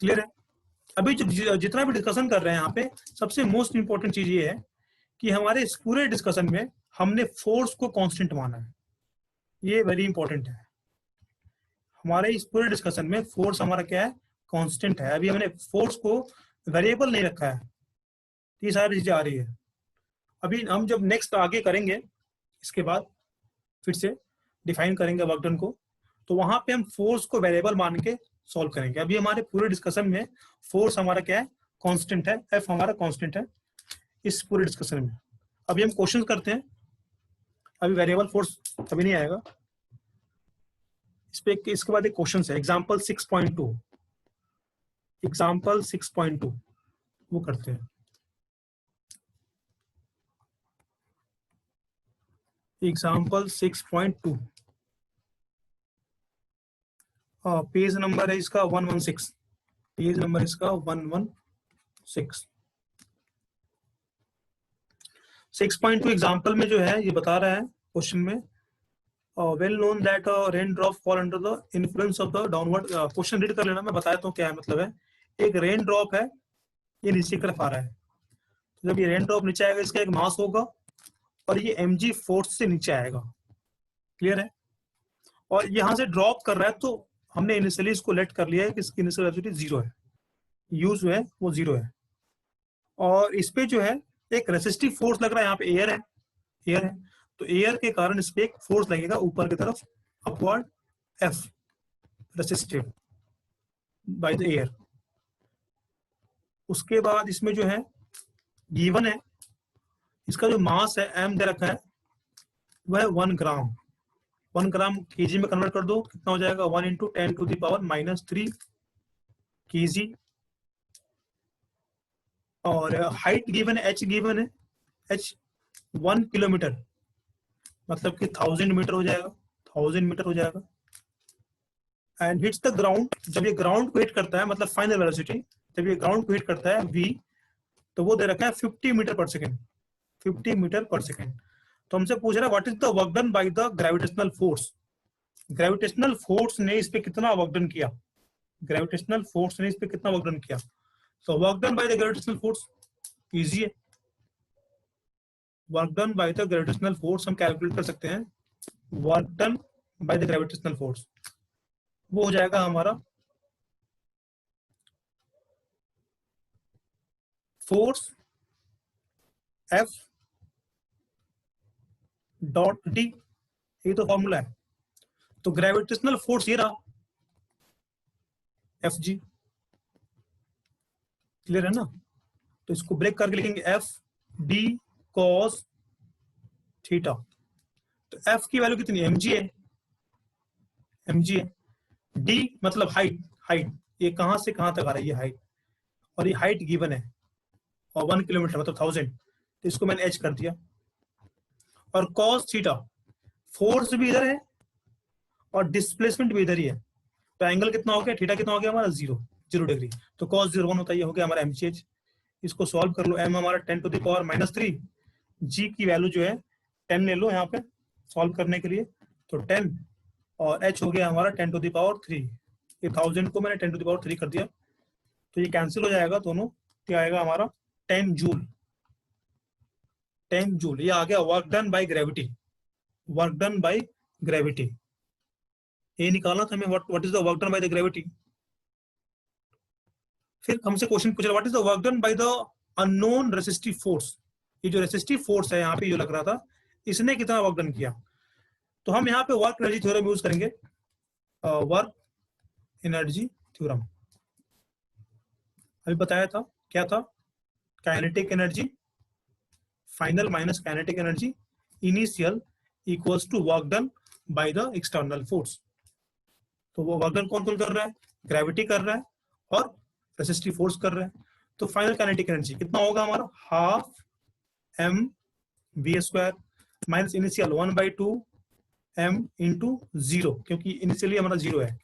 Clear है? अभी जो जितना भी डिस्कशन कर रहे हैं यहाँ पे, सबसे मोस्ट इंपॉर्टेंट चीज ये है कि हमारे इस पूरे डिस्कशन में हमने फोर्स को कांस्टेंट माना है। ये वेरी इंपॉर्टेंट है। हमारे इस पूरे डिस्कशन में फोर्स हमारा क्या है, कांस्टेंट है। अभी हमने फोर्स को वेरिएबल नहीं रखा है, ये सारी चीजें आ रही है। अभी हम जब नेक्स्ट आगे करेंगे, इसके बाद फिर से डिफाइन करेंगे वर्क डन को, तो वहां पे हम फोर्स को वेरिएबल मान के सॉल्व करेंगे। अभी हमारे पूरे डिस्कशन में फोर्स हमारा क्या है, कांस्टेंट है, एफ हमारा कांस्टेंट है इस पूरे डिस्कशन में। अभी हम क्वेश्चन करते हैं, अभी वेरिएबल फोर्स अभी नहीं आएगा इस पे। इसके बाद एक क्वेश्चन है एग्जांपल 6.2, एग्जांपल 6.2 वो करते हैं। एग्जांपल 6.2 पेज नंबर है इसका 116, पेज नंबर इसका 116। 6.2 एग्जांपल में जो है ये बता रहा है क्वेश्चन में, well known that rain drop fall under the influence of the downward. Question read कर लेना, मैं बताता हूँ क्या है मतलब है। एक रेन ड्रॉप है, ये नीचे की तरफ आ रहा है, तो जब ये रेन ड्रॉप नीचे आएगा इसका एक मास होगा और ये mg फोर्स से नीचे आएगा। क्लियर है? और यहाँ से ड्रॉप कर रहा है, तो हमने इनिशियली इसको लेट कर लिया है कि इसकी इनिशियल वेलोसिटी 0 है, यू जो है वो 0 है। और इस पे जो है एक रेसिस्टिव फोर्स लग रहा है, यहाँ पे एयर है, तो एयर के कारण इस पे एक फोर्स लगेगा ऊपर की तरफ, upward, F resistive. By the air. उसके बाद इसमें जो है गिवन है, इसका जो मास है m दे रखा है वह 1 ग्राम। 1 ग्राम केजी में कन्वर्ट कर दो, कितना हो जाएगा 1 इंटू 10⁻³ केजी। और हाइट गिवन है, h गिवन है, h 1 किलोमीटर, मतलब कि 1000 मीटर हो जाएगा, 1000 मीटर हो जाएगा। एंड हिट्स द ग्राउंड, जब ये ग्राउंड को हिट करता है, मतलब फाइनल वेलोसिटी जब ये ग्राउंड को हिट करता है v, तो वो दे रखा है 50 मीटर पर सेकेंड, 50 मीटर पर सेकेंड। तो हमसे पूछ रहा है what is the work done by the gravitational force. Gravitational force ने इस पे कितना वर्क डन किया, ग्रेविटेशनल फोर्स ने इस पे कितना वर्क डन किया। तो work done by the gravitational force easy है, work done by the gravitational force हम कैलकुलेट कर सकते हैं। Work done by the gravitational force वो हो जाएगा हमारा फोर्स F डॉट डी, ये तो फॉर्मूला है। तो ग्रेविटेशनल फोर्स ये रहा एफ जी, क्लियर है ना। तो इसको ब्रेक करके लिखेंगे एफ डी कॉस थीटा। तो एफ की वैल्यू कितनी है, एम जी है, एम जी है। डी मतलब हाइट, हाइट ये कहां से कहां तक आ रही है हाइट, और ये हाइट गिवन है, और 1 किलोमीटर मतलब 1000, तो इसको मैंने एच कर दिया। और कॉस थीटा, फोर्स भी इधर है और डिस्प्लेसमेंट भी इधर ही है, तो एंगल कितना हो गया, थीटा कितना हो गया हमारा 0 डिग्री। तो cos 0 1 होता है, ये हो गया हमारा mgh। इसको सॉल्व कर लो, m हमारा 10⁻³ g की वैल्यू जो है 10 ले लो यहाँ पे सॉल्व करने के लिए, तो 10, और h हो गया हमारा 10⁻3। ये 1000 को मैंने 10⁻3 कर दिया, तो ये कैंसिल हो जाएगा दोनों, क्या आएगा हमारा 10 जूल। 10 जूल ये आ गया work done by gravity, work done by gravity. ये निकालना था हमें, what is the work done by the gravity. फिर हमसे क्वेश्चन पूछ रहा what is the work done by the unknown resistive force. ये जो रेसिस्टिव फोर्स है यहाँ पे जो लग रहा था, इसने कितना वर्क डन किया। तो हम यहाँ पे वर्क एनर्जी थ्योरम यूज करेंगे, वर्क एनर्जी थ्योरम। अभी बताया था क्या था, kinetic energy final minus kinetic energy initial equals to work done by the external force. तो वो वर्क डन कौन कौन कर रहा है, ग्रेविटी कर रहा है और रेसिस्टिव फोर्स कर रहा है। तो फाइनल काइनेटिक एनर्जी कितना होगा हमारा, half m v² minus initial 1/2 m into 0, क्योंकि इनिशियली हमारा 0 है,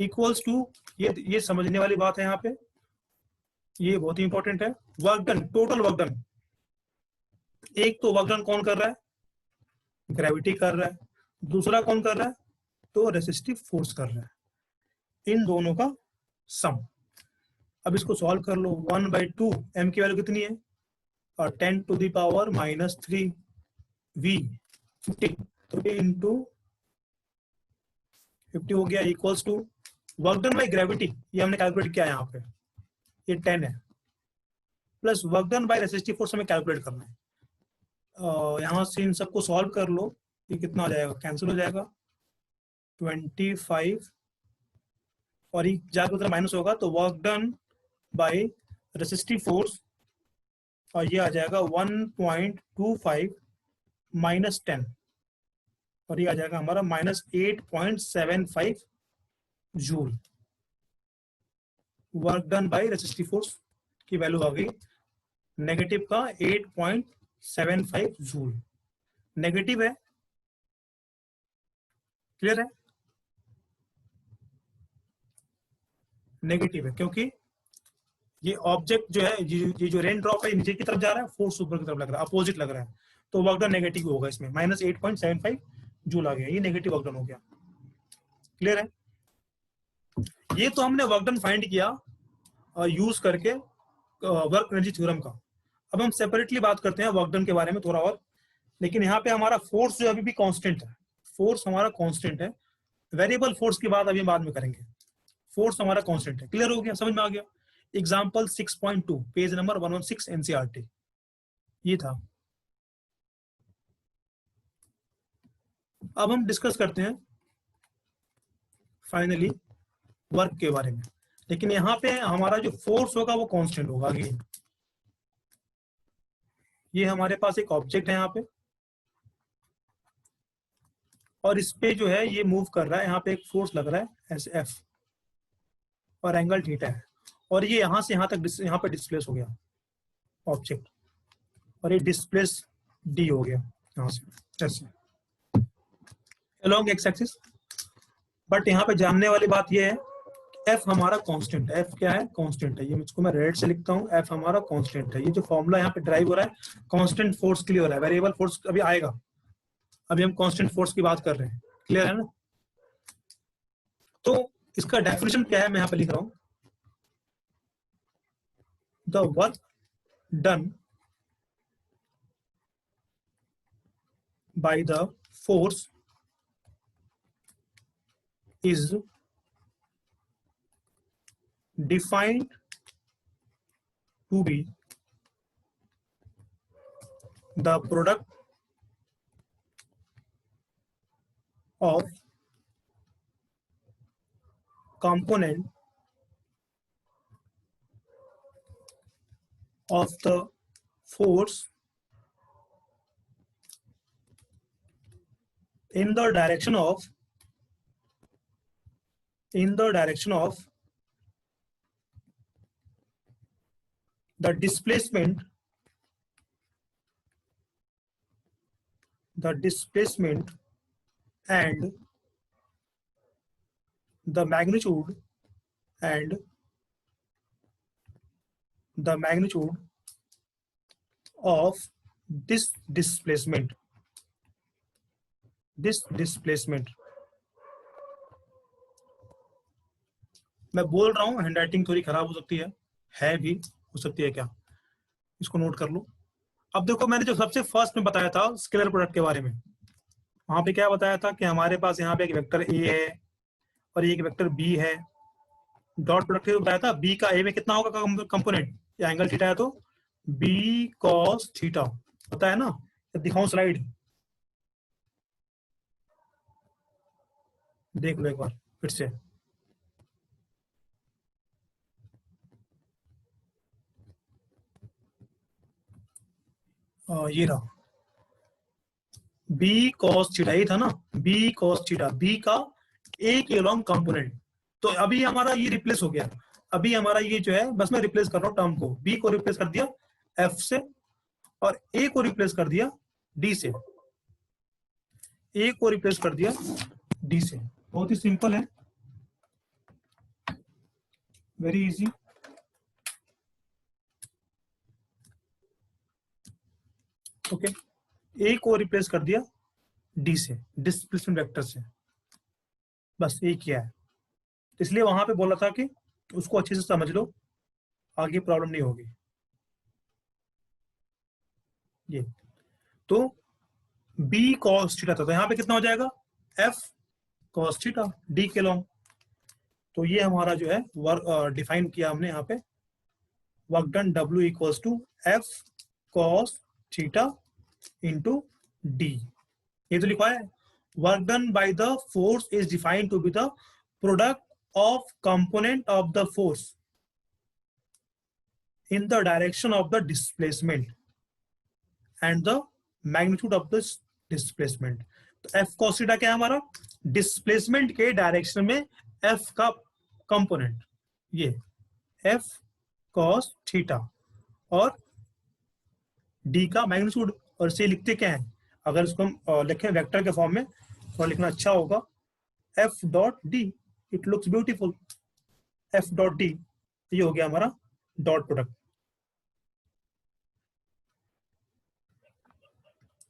इक्वल्स टू, ये समझने वाली बात है यहाँ पे, ये बहुत ही इंपॉर्टेंट है। Work done, total work done, एक तो वर्क डन कौन कर रहा है, ग्रेविटी कर रहा है, दूसरा कौन कर रहा है, तो रेसिस्टिव फोर्स कर रहा है, इन दोनों का सम। अब इसको सॉल्व कर लो, 1/2 m की वैल्यू कितनी है, और 10⁻³ v 50, तो इंटू 50 हो गया, equals to work done by gravity, ये हमने कैलकुलेट किया यहाँ पे, ये 10 है, plus work done by resistive force हमें कैलकुलेट करना है। यहाँ से इन सबको सॉल्व कर लो, ये कितना हो जाएगा, कैंसिल हो जाएगा 25, और ये जाकर उधर माइनस होगा, तो work done by resistive force, और ये आ जाएगा 1.25 माइनस 10, और ये आ जाएगा हमारा -8.75 joule. Work done by resistive force की वैल्यू आ गई नेगेटिव का 8.75 जूल, नेगेटिव है, क्लियर है, नेगेटिव है, क्योंकि ये ऑब्जेक्ट जो है, ये जो रेन ड्रॉप है नीचे की तरफ जा रहा है, फोर्स ऊपर की तरफ लग रहा है, अपोजिट लग रहा है, तो वर्क डन नेगेटिव होगा इसमें, -8.75 जूल आ गया, ये नेगेटिव वर्क डन हो गया, क्लियर है। ये तो हमने वर्क डन फाइंड किया यूज करके वर्क एनर्जी थ्योरम का। अब हम सेपरेटली बात करते हैं वर्क डन के बारे में थोड़ा और, लेकिन यहाँ पे हमारा फोर्स जो अभी भी कांस्टेंट है, फोर्स हमारा कांस्टेंट है, वेरिएबल फोर्स की बात अभी बाद में करेंगे, फोर्स हमारा कांस्टेंट है, क्लियर हो गया, समझ में आ गया। एग्जांपल 6.2 पेज नंबर 116 एनसीईआरटी ये था। अब हम डिस्कस करते हैं फाइनली वर्क के बारे में। लेकिन यहाँ पे हमारा जो फोर्स होगा वो कांस्टेंट होगा। आगे ये हमारे पास एक ऑब्जेक्ट है यहाँ पे, और इस पे जो है ये मूव कर रहा है, यहाँ पे एक फोर्स लग रहा है एस एफ, और एंगल थीटा है, और ये यहाँ से यहाँ तक यहाँ पे डिस्प्लेस हो गया ऑब्जेक्ट, और ये डिस्प्लेस डी हो गया यहाँ से ऐसे अलोंग एक्स एक्सिस। बट यहाँ पे जानने वाली बात ये है, एफ हमारा कांस्टेंट है। एफ क्या है? कांस्टेंट है। ये मुझको मैं रेड से लिखता हूँ, एफ हमारा कांस्टेंट है। ये जो फॉर्मूला यहाँ पे ड्राइव हो रहा है कांस्टेंट फोर्स के लिए हो रहा है, वेरिएबल फोर्स अभी आएगा, अभी हम कांस्टेंट फोर्स की बात कर रहे हैं। क्लियर है ना? तो इसका डेफिनेशन क्या है मैं यहाँ पे लिख रहा हूँ, the work done by the force is defined to be the product of component of the force in the direction of the displacement and the magnitude of this displacement. मैं बोल रहा हूँ हैंडराइटिंग थोड़ी खराब हो सकती है भी हो सकती है क्या, इसको नोट कर लो। अब देखो मैंने जो सबसे फर्स्ट में बताया था स्केलर प्रोडक्ट के बारे में, वहां पे क्या बताया था कि हमारे पास यहाँ पे एक वेक्टर ए है और एक वेक्टर बी है। डॉट प्रोडक्ट बताया था बी का ए में कितना होगा कंपोनेंट, या एंगल थीटा है तो बी कॉस थीटा पता है ना। दिखाऊं स्लाइड, देख लो एक बार फिर से। ये रहा बी कॉस थीटा, ये था ना बी कॉस थीटा, बी का ए के लॉन्ग कंपोनेंट। तो अभी हमारा ये रिप्लेस हो गया, अभी हमारा ये जो है बस मैं रिप्लेस कर रहा हूँ टर्म को, बी को रिप्लेस कर दिया एफ से और ए को रिप्लेस कर दिया डी से, ए को रिप्लेस कर दिया डी से। बहुत ही सिंपल है, वेरी इजी। ओके, ए को रिप्लेस कर दिया डी से, डिस्प्लेसमेंट वेक्टर से, बस एक किया है। इसलिए वहां पे बोला था कि उसको अच्छे से समझ लो, आगे प्रॉब्लम नहीं होगी। ये तो बी कॉस थीटा था, तो यहाँ पे कितना हो जाएगा एफ कॉस थीटा डी के लॉन्ग। तो ये हमारा जो है वर्क डिफाइन किया हमने यहाँ पे, work done W equals to F cos theta into D. ये तो लिखा है work done by the force is defined to be the product of component of the force in the direction of the displacement and the magnitude of this displacement। तो f cos theta क्या है हमारा, displacement के direction में f का component, ये f cos theta, और d का मैग्नीट्यूड। और इसे लिखते क्या है, अगर इसको हम लिखें वेक्टर के फॉर्म में तो लिखना अच्छा होगा f dot d, it looks beautiful, F dot D. ये हो गया हमारा डॉट प्रोडक्ट,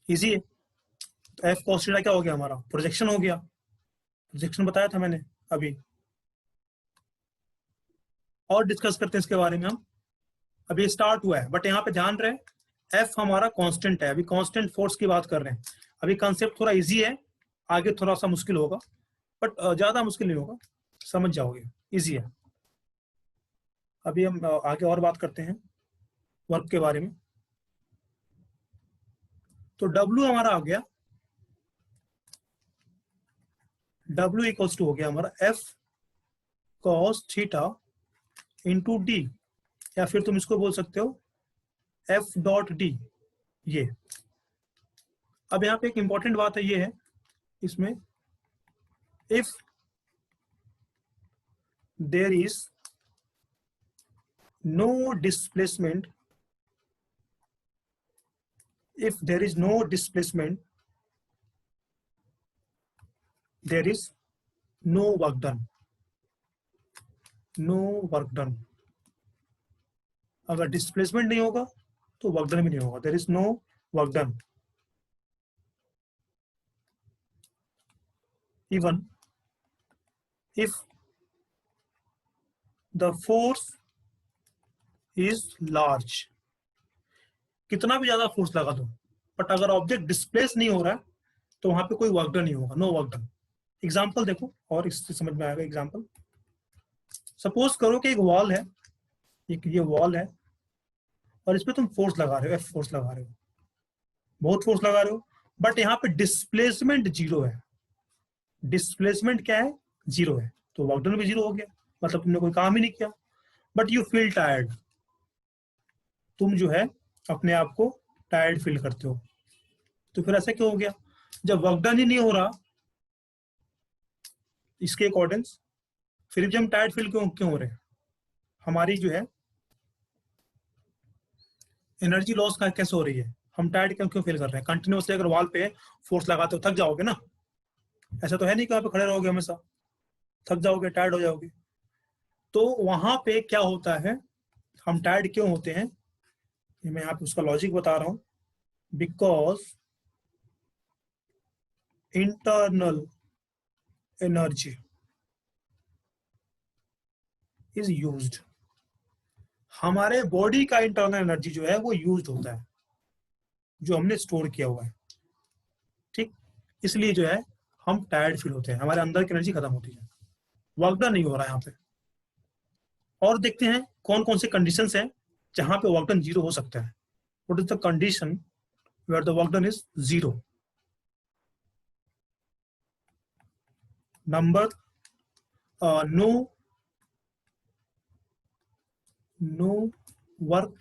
इजी है। तो एफ कॉस थीटा क्या हो गया हमारा, प्रोजेक्शन हो गया, प्रोजेक्शन बताया था मैंने अभी। और डिस्कस करते हैं इसके बारे में हम, अभी स्टार्ट हुआ है बट यहाँ पे ध्यान रहे एफ हमारा कांस्टेंट है, अभी कांस्टेंट फोर्स की बात कर रहे हैं। अभी कंसेप्ट थोड़ा इजी है, आगे थोड़ा सा मुश्किल होगा, बट ज्यादा मुश्किल नहीं होगा, समझ जाओगे, इजी है। अभी हम आगे और बात करते हैं वर्क के बारे में। तो W हमारा आ गया, W इक्वल्स टू हो गया हमारा F cos theta into D, या फिर तुम इसको बोल सकते हो एफ डॉट डी। ये अब यहाँ पे एक इंपॉर्टेंट बात है, ये है इसमें, if there is no displacement, if there is no displacement, there is no work done, no work done। अगर डिस्प्लेसमेंट नहीं होगा तो वर्क डन भी नहीं होगा, there is no work done। even if the force is large, कितना भी ज्यादा फोर्स लगा दो, बट अगर ऑब्जेक्ट डिस्प्लेस नहीं हो रहा है तो वहां पे कोई वर्क डन नहीं होगा, नो वर्क डन। एग्जाम्पल देखो और इससे समझ में आएगा। एग्जाम्पल, सपोज करो कि एक वॉल है, एक ये वॉल है, और इस पे तुम फोर्स लगा रहे हो, एफ फोर्स लगा रहे हो, बहुत फोर्स लगा रहे हो, बट यहाँ पे डिस्प्लेसमेंट जीरो है। डिस्प्लेसमेंट क्या है? जीरो है, तो वर्क डन भी जीरो हो गया, मतलब तुमने कोई काम ही नहीं किया। बट यू फील टायर्ड, तुम जो है अपने आप को टायर्ड फील करते हो। तो फिर ऐसा क्यों हो गया? जब वर्क डन ही नहीं हो रहा इसके अकॉर्डिंग, फिर जब हम टायर्ड फील क्यों हो रहे हैं? हमारी जो है एनर्जी लॉस कैसे हो रही है, हम टायर्ड क्यों फील कर रहे हैं? कंटिन्यूसली अगर वॉल पे फोर्स लगाते हो थक जाओगे ना, ऐसा तो है नहीं कि वहां पे खड़े रहोगे हमेशा, थक जाओगे, टायर्ड हो जाओगे। तो वहां पे क्या होता है, हम टायर्ड क्यों होते हैं, मैं यहाँ पे उसका लॉजिक बता रहा हूं। Because internal energy is used, हमारे बॉडी का इंटरनल एनर्जी जो है वो यूज्ड होता है, जो हमने स्टोर किया हुआ है, ठीक। इसलिए जो है हम टायर्ड फील होते हैं, हमारे अंदर की एनर्जी खत्म होती है, वर्क डन नहीं हो रहा है यहाँ पे। और देखते हैं कौन कौन से कंडीशंस हैं जहां पे वर्क डन जीरो हो सकता है। What is the condition where the work done is zero? Number no work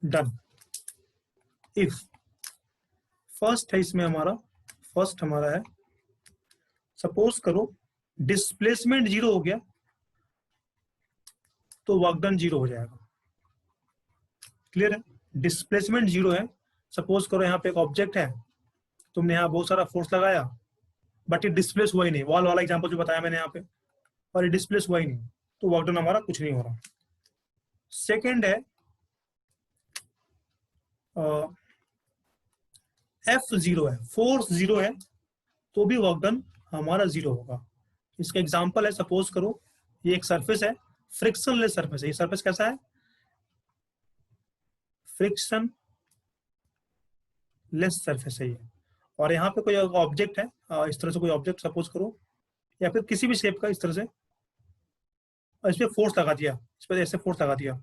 done. If first है इसमें हमारा, फर्स्ट हमारा है, सपोज करो डिस्प्लेसमेंट जीरो हो गया तो वर्क डन जीरो हो जाएगा। क्लियर है? डिस्प्लेसमेंट जीरो है, सपोज करो यहाँ पे एक ऑब्जेक्ट है, तुमने यहाँ बहुत सारा फोर्स लगाया बट ये डिस्प्लेस हुआ ही नहीं, वॉल वाला एग्जांपल जो बताया मैंने यहाँ पे, और ये डिस्प्लेस हुआ ही नहीं, तो वर्क डन हमारा कुछ नहीं हो रहा। सेकेंड है एफ जीरो है, फोर्स जीरो है, तो भी वर्क डन हमारा जीरो होगा। इसका एग्जांपल है, सपोज करो ये एक सरफेस है, फ्रिक्शनलेस सरफेस है। ये सरफेस कैसा है? फ्रिक्शन लेस सरफेस है ये। और यहाँ पे कोई ऑब्जेक्ट है, इस तरह से कोई ऑब्जेक्ट सपोज करो, या फिर किसी भी शेप का इस तरह से, और इस पे फोर्स लगा दिया, इस पे ऐसे फोर्स लगा दिया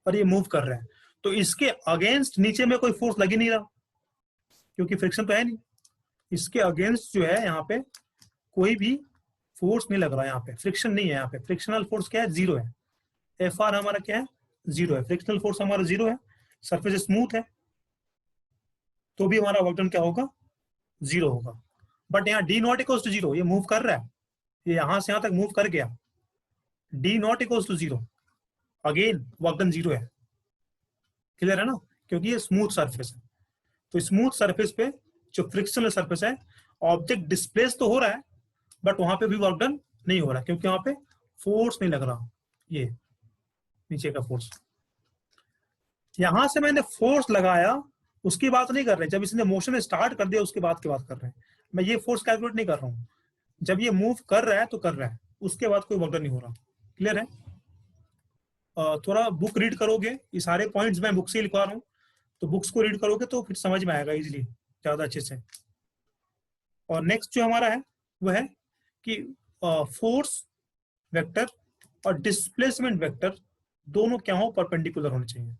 और ये मूव कर रहा है, तो इसके अगेंस्ट नीचे में कोई फोर्स लग ही नहीं रहा क्योंकि फ्रिक्शन तो है नहीं। इसके अगेंस्ट जो है यहाँ पे कोई भी फोर्स नहीं लग रहा, यहाँ पे फ्रिक्शन नहीं है, यहाँ पे फ्रिक्शनल फोर्स क्या है? जीरो है। एफ आर हमारा क्या है? जीरो है। फ्रिक्शनल फोर्स हमारा जीरो है, सरफेस स्मूथ है, तो भी हमारा वर्क डन क्या होगा? जीरो होगा। बट यहाँ D not equals to zero, ये मूव कर रहा है, ये यहां से यहां तक मूव कर गया, D not equals to zero, again work done zero है। क्लियर है ना? क्योंकि ये स्मूथ सरफेस है। तो स्मूथ सरफेस पे जो फ्रिक्शनल सरफेस है, ऑब्जेक्ट डिस्प्लेस तो हो रहा है बट वहां पे भी वर्क डन नहीं हो रहा क्योंकि वहां पे फोर्स नहीं लग रहा, ये नीचे का फोर्स। यहां से मैंने फोर्स लगाया, उसकी बात नहीं कर रहे, जब इसने मोशन स्टार्ट कर दिया उसके बाद की बात कर रहे हैं। मैं ये फोर्स कैलकुलेट नहीं कर रहा हूँ, जब ये मूव कर रहा है तो कर रहा है, उसके बाद कोई वर्क डन नहीं हो रहा। क्लियर है? थोड़ा बुक रीड करोगे, ये सारे पॉइंट्स मैं बुक से ही लिखवा रहा हूँ, तो बुक्स को रीड करोगे तो फिर समझ में आएगा इजीली, ज्यादा अच्छे से। और नेक्स्ट जो हमारा है वो है कि फोर्स वेक्टर और डिस्प्लेसमेंट वेक्टर दोनों क्या हो? परपेंडिकुलर होने चाहिए।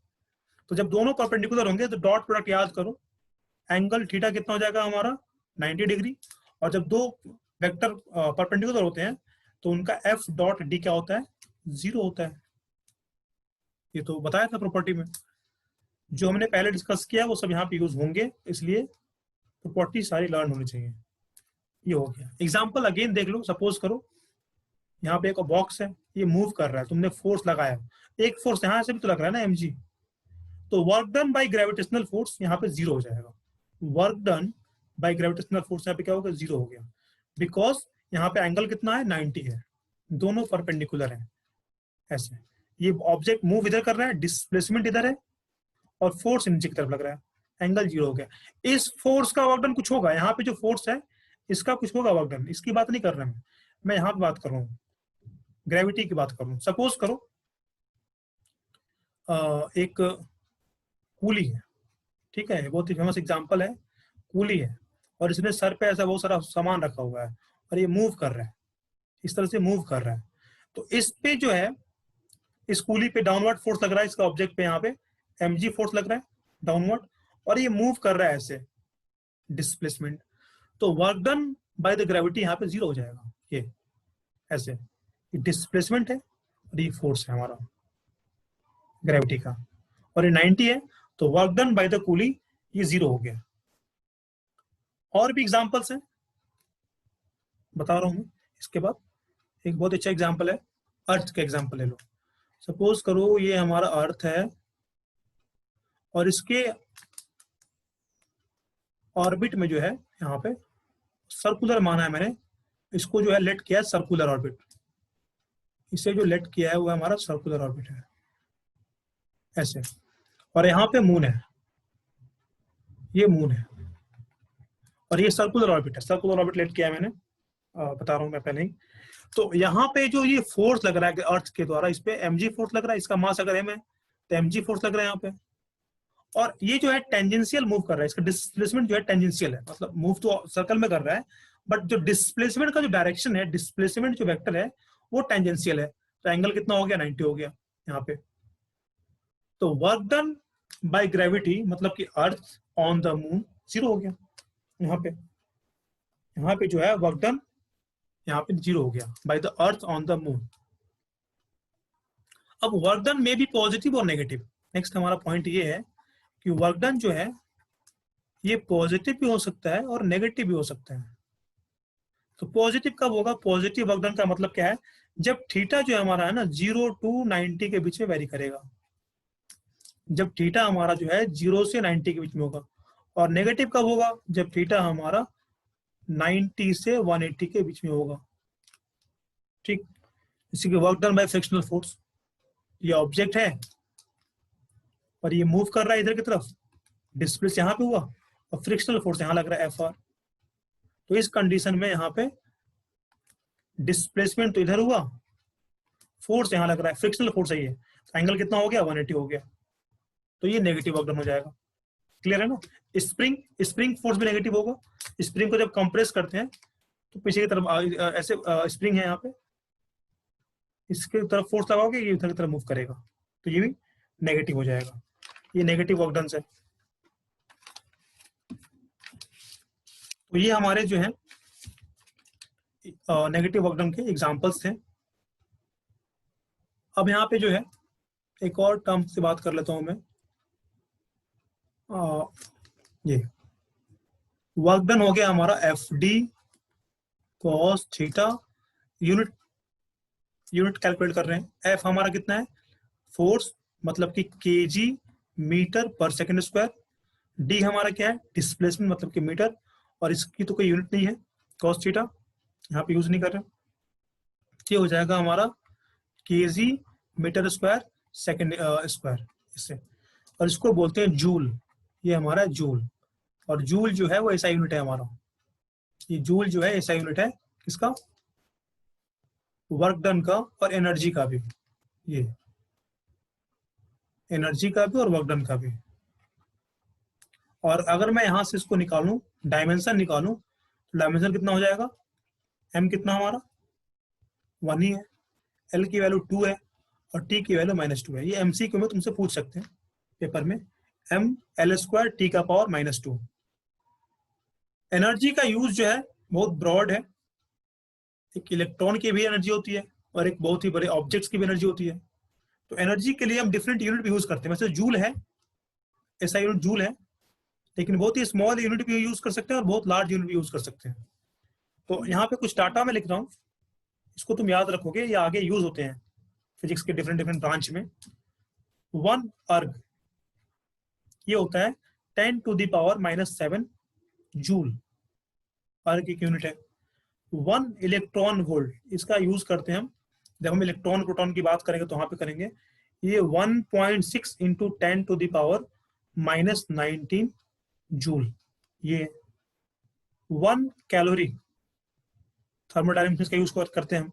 तो जब दोनों परपेंडिकुलर होंगे तो डॉट प्रोडक्ट याद करो, एंगल थीटा कितना हो जाएगा हमारा? 90 डिग्री। और जब दो वेक्टर परपेंडिकुलर होते हैं तो उनका एफ डॉट डी क्या होता है, 0 होता है। ये तो बताया था प्रॉपर्टी में, जो हमने पहले डिस्कस किया वो सब यहाँ पे यूज होंगे, इसलिए प्रॉपर्टी सारी लर्न होनी चाहिए। ये हो गया एग्जाम्पल। अगेन देख लो, सपोज करो यहाँ पे एक बॉक्स है, ये मूव कर रहा है, तुमने फोर्स लगाया, एक फोर्स यहाँ से भी तो लग रहा है ना mg, तो work done by gravitational force यहाँ पे 0 हो जाएगा। Work done by gravitational force यहाँ पे क्या होगा, 0 हो गया, बिकॉज यहाँ पे एंगल कितना है, 90 है, दोनों परपेंडिकुलर है। ऐसे ये ऑब्जेक्ट मूव इधर कर रहा है, डिस्प्लेसमेंट इधर है, और फोर्स नीचे की तरफ लग रहा है, एंगल 0 हो गया। इस फोर्स का वर्क डन कुछ होगा, यहाँ पे जो फोर्स है इसका कुछ होगा वर्क डन, इसकी बात नहीं कर रहा मैं यहाँ पे बात कर रहा हूँ, ग्रेविटी की बात कर रहा हूँ। सपोज करो एक कूली है, ठीक है, बहुत ही फेमस एग्जांपल है, कूली है, और इसने सर पे ऐसा बहुत सारा सामान रखा हुआ है, और ये मूव कर रहा है, इस तरह से मूव कर रहा है। तो इस पे जो है, इस कूली पे डाउनवर्ड फोर्स लग रहा है, इसका ऑब्जेक्ट पे यहाँ पे mg फोर्स लग रहा है डाउनवर्ड, और ये मूव कर रहा है ऐसे, डिस्प्लेसमेंट। तो work done by the gravity यहाँ पे 0 हो जाएगा, ये ऐसे, ये डिस्प्लेसमेंट है और ये फोर्स है हमारा ग्रेविटी का, और ये 90 है, तो work done by the coolie ये 0 हो गया। और भी एग्जांपल्स हैं, बता रहा हूँ। इसके बाद एक बहुत अच्छा एग्जांपल है, अर्थ का एग्जांपल ले लो। सपोज करो ये हमारा अर्थ है, और इसके ऑर्बिट में जो है यहाँ पे सर्कुलर माना है मैंने, इसको जो है लेट किया है सर्कुलर ऑर्बिट, इसे जो लेट किया है वो हमारा सर्कुलर ऑर्बिट है ऐसे, और यहाँ पे मून है, ये मून है, और ये सर्कुलर ऑर्बिट है, सर्कुलर ऑर्बिट लेट किया है मैंने, बता रहा हूँ मैं पहले ही। तो यहाँ पे जो ये फोर्स लग रहा है अर्थ के द्वारा, इस पे mg फोर्स लग रहा है, इसका मास अगर m है तो mg फोर्स लग रहा है यहाँ पे, और ये जो है टेंजेंशियल मूव कर रहा है, इसका डिस्प्लेसमेंट जो है टेंजेंशियल है, मतलब मूव तो सर्कल में कर रहा है, बट जो डिस्प्लेसमेंट का जो डायरेक्शन है, डिस्प्लेसमेंट जो वेक्टर है वो टेंजेंशियल है। तो एंगल कितना हो गया, 90 हो गया यहाँ पे। तो वर्क डन बाय ग्रेविटी मतलब कि अर्थ ऑन द मून 0 हो गया यहाँ पे, यहाँ पे जो है वर्क डन यहाँ पे 0 हो गया by the earth on the moon. अब वर्क डन में भी पॉजिटिव और नेगेटिव। नेक्स्ट हमारा पॉइंट ये है कि वर्क डन जो है ये पॉजिटिव भी हो सकता है और नेगेटिव भी हो सकता है। तो पॉजिटिव कब होगा, पॉजिटिव वर्क डन का मतलब क्या है, जब थीटा जो है हमारा है ना 0 to 90 के बीच में वेरी करेगा, जब थीटा हमारा जो है 0 से 90 के बीच में होगा। और नेगेटिव कब होगा, जब थीटा हमारा 90 से 180 के बीच में होगा, ठीक। इसी के work done bye frictional force, ये ऑब्जेक्ट है और ये मूव कर रहा है इधर की तरफ, डिस्प्लेस यहाँ पे हुआ, और फ्रिक्शनल फोर्स यहाँ लग रहा है Fr। तो इस कंडीशन में यहाँ पे डिस्प्लेसमेंट तो इधर हुआ, फोर्स यहाँ लग रहा है, फ्रिक्शनल फोर्स है ये, तो एंगल कितना हो गया, 180 हो गया, तो ये नेगेटिव वर्क डन हो जाएगा। क्लियर है ना। स्प्रिंग, स्प्रिंग फोर्स भी नेगेटिव होगा, स्प्रिंग को जब कंप्रेस करते हैं तो पीछे की तरफ ऐसे स्प्रिंग है यहाँ पे, इसके तरफ फोर्स लगाओगे ये इधर की तरफ मूव करेगा, तो ये भी नेगेटिव हो जाएगा, ये नेगेटिव वर्क डन है। तो ये हमारे जो है नेगेटिव वर्क डन के एग्जांपल्स थे। अब यहाँ पे जो है एक और टर्म से बात कर लेता हूं मैं, ये वर्क डन हो गया हमारा F D cos theta, unit calculate कर रहे हैं। एफ हमारा कितना है, फोर्स मतलब कि केजी मीटर पर सेकंड स्क्वायर, डी हमारा क्या है, डिस्प्लेसमेंट मतलब कि मीटर, और इसकी तो कोई यूनिट नहीं है कॉस थीटा, यहाँ पे यूज नहीं कर रहे। ये हो जाएगा हमारा kg metre square second square इससे, और इसको बोलते हैं जूल, ये हमारा जूल। और जूल जो है वो ऐसा यूनिट है हमारा, ये जूल जो है ऐसा यूनिट है किसका, वर्क डन का और एनर्जी का भी, ये एनर्जी का भी और वर्क डन का भी। और अगर मैं यहां से इसको निकालूं, डायमेंशन निकालूं, तो डायमेंशन कितना हो जाएगा, एम कितना हमारा 1 ही है, एल की वैल्यू 2 है, और टी की वैल्यू -2 है। ये एमसीक्यू में तुमसे पूछ सकते हैं पेपर में, एम एल स्क्वायर टी का पावर -2। एनर्जी का यूज जो है बहुत ब्रॉड है, एक इलेक्ट्रॉन की भी एनर्जी होती है और एक बहुत ही बड़े ऑब्जेक्ट्स की भी एनर्जी होती है। तो एनर्जी के लिए हम डिफरेंट यूनिट भी यूज करते हैं। वैसे जूल है, ऐसा यूनिट जूल है, लेकिन बहुत ही स्मॉल यूनिट भी यूज कर सकते हैं और बहुत लार्ज यूनिट भी यूज कर सकते हैं। तो यहाँ पे कुछ डाटा मैं लिख रहा हूँ, इसको तुम याद रखोगे, ये आगे यूज होते हैं फिजिक्स के डिफरेंट डिफरेंट ब्रांच में। 1 अर्ग ये होता है 10⁻⁻7 जूल, अर्ग एक यूनिट है। 1 इलेक्ट्रॉन वोल्ट, इसका यूज करते हैं हम जब हम इलेक्ट्रॉन प्रोटॉन की बात करेंगे तो वहां पे करेंगे। ये 1.6 इंटू 10⁻⁻19 जूल। ये 1 कैलोरी, थर्मोडायनेमिक्स का यूज करते हैं हम,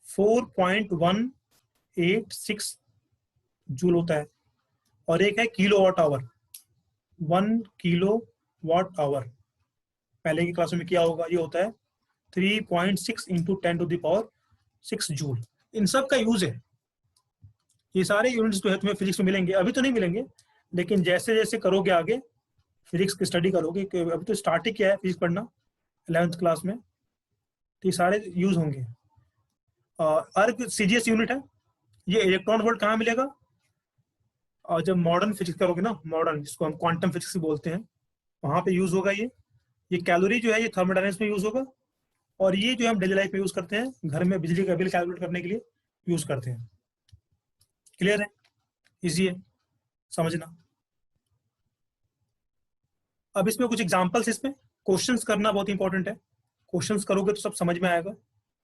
4.186 जूल होता है। और एक है किलोवाट आवर, 1 किलोवाट आवर, पहले की क्लास में किया होगा, ये होता है 3.6 इंटू 10⁻6 जूल। इन सब का यूज है। ये सारे यूनिट्स जो है तुम्हें फिजिक्स में मिलेंगे, अभी तो नहीं मिलेंगे, लेकिन जैसे जैसे करोगे आगे फिजिक्स की स्टडी करोगे, अभी तो स्टार्ट ही किया है फिजिक्स पढ़ना 11th क्लास में, तो ये सारे यूज होंगे। अर्ग सीजीएस यूनिट है। ये इलेक्ट्रॉन वोल्ट कहाँ मिलेगा? और जब मॉडर्न फिजिक्स करोगे ना, मॉडर्न जिसको हम क्वांटम फिजिक्स बोलते हैं, वहां पे यूज होगा ये कैलोरी जो है ये थर्मोडायनेमिक्स में यूज होगा। और ये जो हम डेली लाइफ में यूज करते हैं, घर में बिजली का बिल कैलकुलेट करने के लिए यूज करते हैं। क्लियर है? इजी है समझना। अब इसमें कुछ एग्जांपल्स, इसमें क्वेश्चंस करना बहुत इंपॉर्टेंट है। क्वेश्चंस करोगे तो सब समझ में आएगा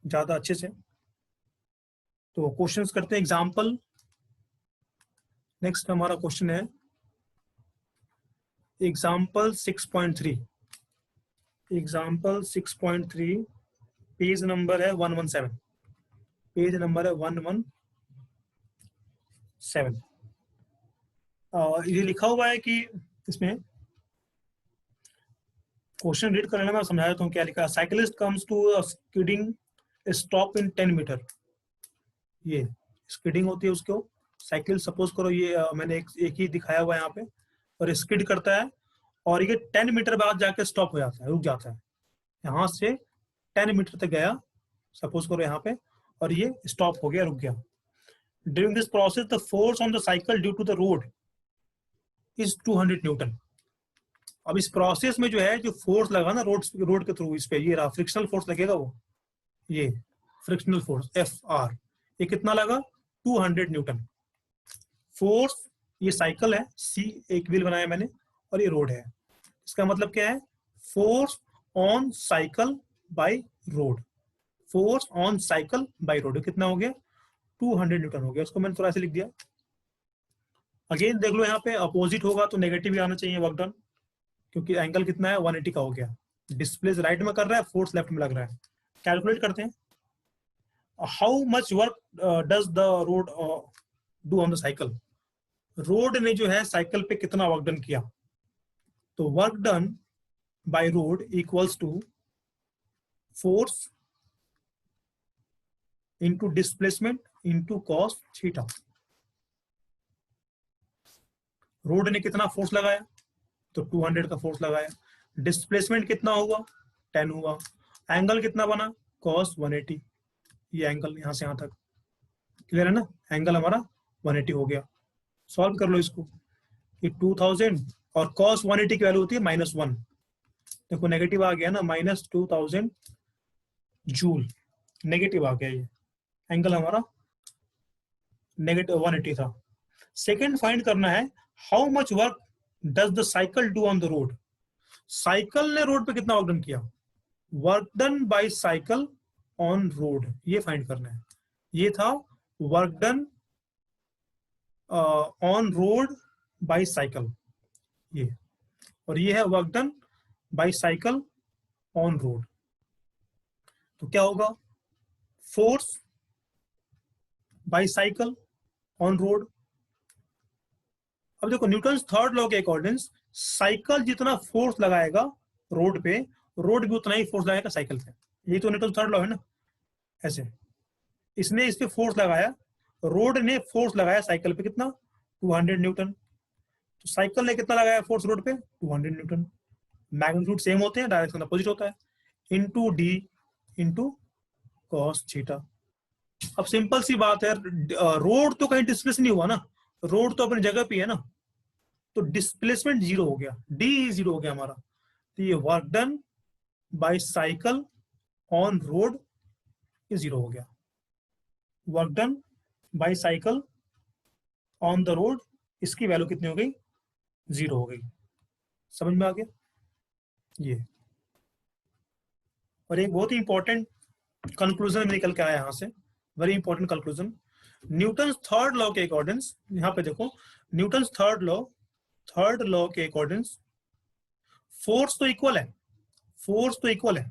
ज्यादा अच्छे से। तो क्वेश्चंस करते हैं, एग्जांपल। नेक्स्ट हमारा क्वेश्चन है एग्जांपल 6.3। एग्जांपल 6.3 पेज नंबर है 117। पेज नंबर है 117। ये लिखा हुआ है कि इसमें क्वेश्चन रीड कर लेना, मैं समझा देता हूँ क्या लिखा है। Cyclist comes to skidding stop in 10 metre. ये स्किडिंग होती है उसको, साइकिल सपोज करो ये मैंने एक ही दिखाया हुआ है यहाँ पे, और स्किड करता है और ये 10 मीटर बाद जाके स्टॉप हो जाता है, रुक जाता है। यहाँ से 10 मीटर तक गया सपोज करो यहाँ पे, और ये स्टॉप हो गया, रुक गया। During this process the force on the cycle due to the road is 200 newton. अब इस प्रोसेस में जो है, जो फोर्स लगा ना रोड के थ्रू, इस पे ये रहा फ्रिक्शनल फोर्स लगेगा, वो ये फ्रिक्शनल फोर्स Fr, ये कितना लगा? 200 न्यूटन। फोर्स, ये साइकिल है, सी एक व्हील बनाया मैंने, और ये रोड है। इसका मतलब क्या है? Force on cycle by road. Force on cycle by road कितना हो गया? 200 न्यूटन हो गया। उसको मैंने थोड़ा सा लिख दिया। अगेन देख लो, यहाँ पे अपोजिट होगा तो नेगेटिव ही आना चाहिए वर्क डन, क्योंकि एंगल कितना है? 180 का हो गया। डिस्प्लेस राइट में कर रहा है, फोर्स लेफ्ट में लग रहा है। कैलकुलेट करते हैं। How much work does the road do on the cycle. Road ने जो है साइकिल पे कितना वर्क डन किया? तो work done by road equals to force into displacement into cos theta. Road ने कितना फोर्स लगाया? तो 200 का फोर्स लगाया। डिस्प्लेसमेंट कितना हुआ? 10 हुआ। एंगल कितना बना? कॉस 180। ये एंगल यहाँ से यहाँ तक क्लियर है ना? एंगल हमारा 180 हो गया। सॉल्व कर लो इसको। कि 2000 और कॉस 180 की वैल्यू होती है -1। देखो नेगेटिव आ गया ना, -2000 जूल नेगेटिव आ गया। ये एंगल हमारा नेगेटिव 180 था। सेकेंड फाइंड करना है, how much work does the cycle do on the road. Cycle ने रोड पे कितना वर्क डन किया? Work done bye cycle on road, ये फाइंड करना है। ये था work done on road by cycle, ये, और ये है work done bye cycle on road. तो क्या होगा? Force by cycle on road. अब देखो न्यूटन थर्ड लॉ के अकॉर्डिंग साइकिल जितना फोर्स लगाएगा रोड पे, रोड भी उतना ही फोर्स लगाएगा साइकिल पे। ये तो न्यूटन थर्ड लॉ है ना। ऐसे इसने इस पे फोर्स लगाया, रोड ने फोर्स लगाया साइकिल पे कितना? 200 न्यूटन। तो साइकिल ने कितना लगाया फोर्स रोड पे? 200 न्यूटन। मैग्नीट्यूड सेम होते हैं, डायरेक्शन अपोजिट होता है। Into D into cos theta. अब सिंपल सी बात है, रोड तो कहीं डिस्प्लेस नहीं हुआ ना, रोड तो अपनी जगह पे है ना, तो डिस्प्लेसमेंट जीरो हो गया, डी जीरो हो गया हमारा। तो ये work done bye cycle on road ये जीरो हो गया, work done bye cycle on the road इसकी वैल्यू कितनी हो गई, जीरो हो गई। समझ में आ गया ये। और एक बहुत ही इंपॉर्टेंट कंक्लूजन निकल के आया यहां से, very important conclusion, Newton third law के अकॉर्डिंग, यहां पे देखो न्यूटन थर्ड लॉ के अकॉर्डिंग फोर्स तो इक्वल है, फोर्स तो इक्वल है,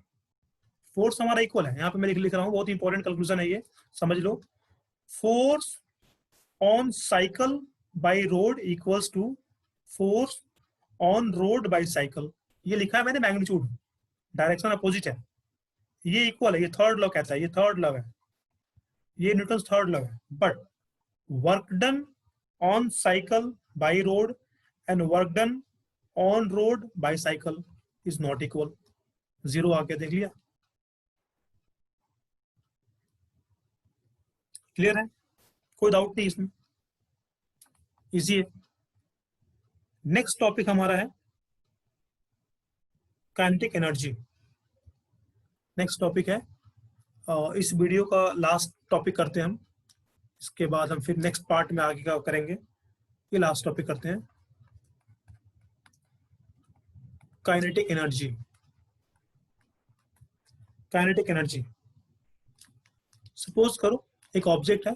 फोर्स हमारा इक्वल है। यहाँ पे मैं लिख रहा हूँ, बहुत इंपॉर्टेंट कंक्लूजन है ये, समझ लो। Force on cycle by road equals to force on road by cycle. ये लिखा है मैंने मैग्नीट्यूड, डायरेक्शन अपोजिट है, ये इक्वल है, ये थर्ड लॉ कहता है, ये थर्ड लॉ है, ये न्यूटन थर्ड लॉ है। But work done on cycle by road and work done on road by cycle is not equal. Zero आके देख लिया, क्लियर है, कोई डाउट नहीं इसमें, इजी है। नेक्स्ट टॉपिक हमारा है काइनेटिक एनर्जी। नेक्स्ट टॉपिक है, इस वीडियो का लास्ट टॉपिक करते हैं हम, इसके बाद हम फिर नेक्स्ट पार्ट में आगे का करेंगे। ये लास्ट टॉपिक करते हैं, kinetic energy. Kinetic energy, suppose करो एक ऑब्जेक्ट है,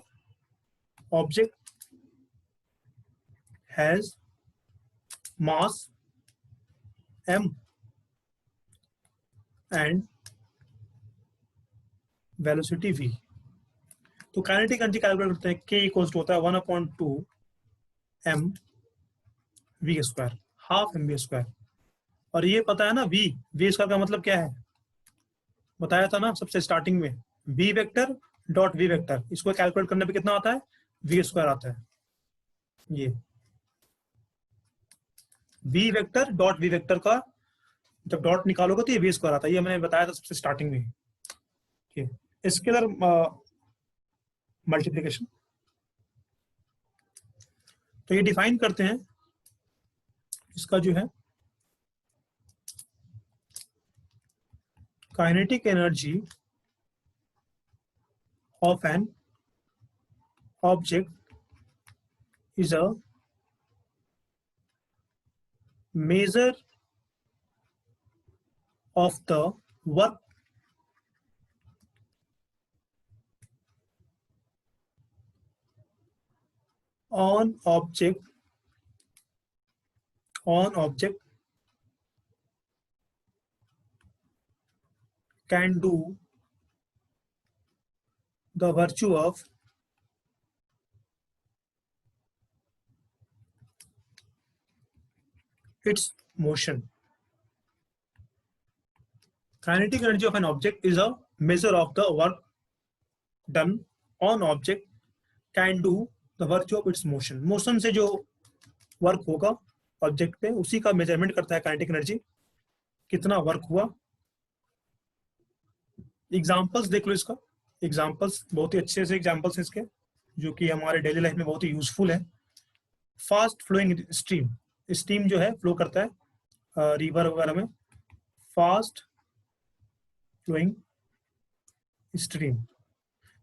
object has mass m and velocity v। तो काइनेटिक एनर्जी कैलकुलेट करते हैं, k इक्वल्स टू होता है 1/2 m v square, half M V square. और ये पता है ना, v स्क्वायर का मतलब क्या है, बताया था ना सबसे स्टार्टिंग में, v vector dot v vector, इसको कैलकुलेट करने पे कितना आता है, v स्क्वायर आता है। ये v vector dot v vector का जब डॉट निकालोगे तो ये v स्क्वायर आता है, ये मैंने बताया था सबसे स्टार्टिंग में। स्केलर मल्टीप्लिकेशन, तो ये डिफाइन करते हैं, इसका जो है kinetic energy of an object is a measure of the work on object can do the virtue of its motion. Kinetic energy of an object is a measure of the work done on object can do the virtue of its motion. Motion से जो work होगा object पे उसी का measurement करता है kinetic energy, कितना work हुआ। एग्जांपल्स देख लो इसका, एग्जांपल्स बहुत ही अच्छे से एग्जांपल्स हैं इसके, जो कि हमारे डेली लाइफ में बहुत ही यूजफुल है। फास्ट फ्लोइंग स्ट्रीम, स्टीम जो है फ्लो करता है रिवर वगैरह में, फास्ट फ्लोइंग स्ट्रीम,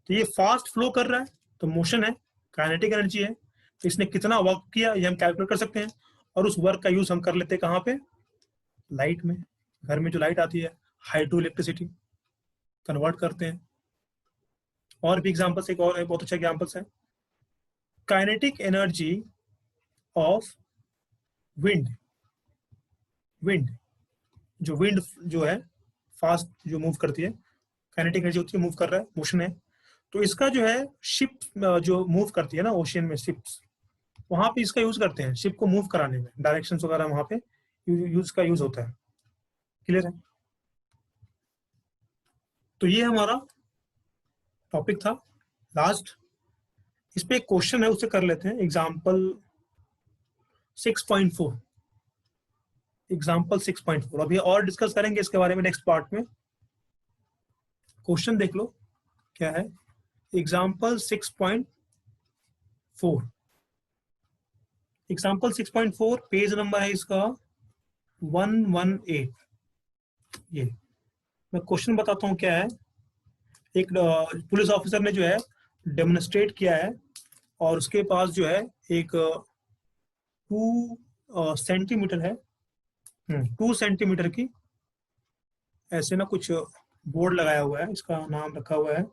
तो ये फास्ट फ्लो कर रहा है तो मोशन है, काइनेटिक एनर्जी है। तो इसने कितना वर्क किया ये हम कैलकुलेट कर सकते हैं, और उस वर्क का यूज हम कर लेते हैं कहाँ पे, लाइट में, घर में जो लाइट आती है हाइड्रो इलेक्ट्रिसिटी कन्वर्ट करते हैं। और भी एग्जांपल्स, एक और बहुत अच्छा एग्जांपल्स है, kinetic energy of wind. Wind जो है फास्ट जो मूव करती है, काइनेटिक एनर्जी होती है, मूव कर रहा है, मोशन है। तो इसका जो है शिप जो मूव करती है ना ओशियन में, शिप्स, वहां पे इसका यूज करते हैं, शिप को मूव कराने में, डायरेक्शंस वगैरह वहां पे यूज होता है। क्लियर है, तो ये हमारा टॉपिक था लास्ट। इस पे एक क्वेश्चन है, उससे कर लेते हैं। एग्जाम्पल 6.4, एग्जाम्पल 6.4 अभी और डिस्कस करेंगे इसके बारे में नेक्स्ट पार्ट में। क्वेश्चन देख लो, क्या है, एग्जाम्पल 6.4। एग्जाम्पल 6.4 पेज नंबर है इसका 118। ये मैं क्वेश्चन बताता हूँ क्या है। एक पुलिस ऑफिसर ने जो है डेमोन्स्ट्रेट किया है और उसके पास जो है एक 2 सेंटीमीटर है, 2 सेंटीमीटर की ऐसे ना कुछ बोर्ड लगाया हुआ है, इसका नाम रखा हुआ है,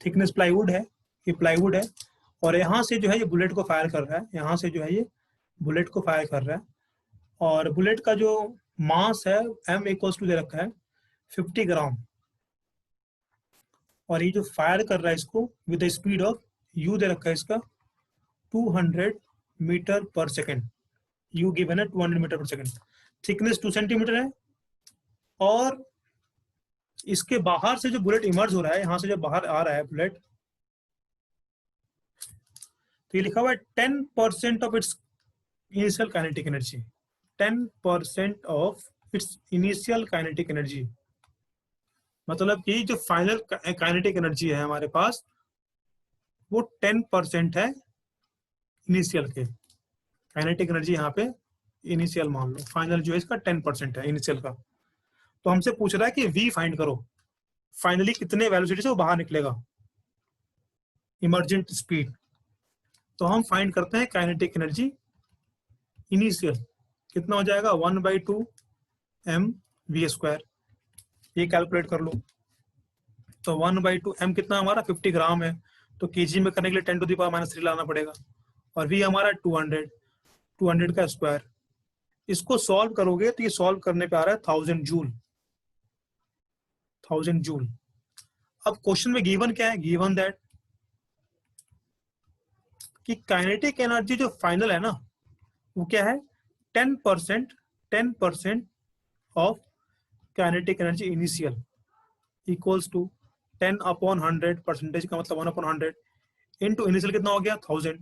थिकनेस प्लाईवुड है, ये प्लाईवुड है। और यहाँ से जो है ये बुलेट को फायर कर रहा है, यहाँ से जो है ये बुलेट को फायर कर रहा है। और बुलेट का जो मास है m इक्वल्स टू दे रखा है 50 ग्राम। और ये जो फायर कर रहा है इसको with the speed of u दे रखा है इसका 200 मीटर पर सेकेंड। u गिवन है 200 मीटर पर सेकेंड। थिकनेस 2 सेंटीमीटर है। और इसके बाहर से जो बुलेट इमर्ज हो रहा है, यहाँ से जो बाहर आ रहा है बुलेट, तो ये लिखा हुआ है 10% of its initial kinetic energy. 10% of its initial kinetic energy, मतलब कि जो फाइनल काइनेटिक एनर्जी है हमारे पास वो 10% है इनिशियल के। काइनेटिक एनर्जी यहाँ पे इनिशियल मान लो, फाइनल जो है इसका 10% है इनिशियल का। तो हमसे पूछ रहा है कि v फाइंड करो, फाइनली कितने वेलोसिटी से वो बाहर निकलेगा, इमर्जेंट स्पीड। तो हम फाइंड करते हैं काइनेटिक एनर्जी इनिशियल, कितना हो जाएगा 1/2 mv²। ये कैलकुलेट कर लो। तो 1/2 m कितना हमारा 50 ग्राम है, तो केजी में करने के लिए 10⁻³ लाना पड़ेगा। और v हमारा 200 का स्क्वायर। इसको सॉल्व करोगे तो ये सॉल्व करने पे आ रहा है 1000 जूल। 1000 जूल। अब क्वेश्चन में गिवन क्या है, गिवन दैट कि काइनेटिक एनर्जी जो फाइनल है ना वो क्या है 10% of kinetic energy initial equals to 10/100। Percentage का मतलब 1/100 इंटू इनिशियल कितना हो गया 1000।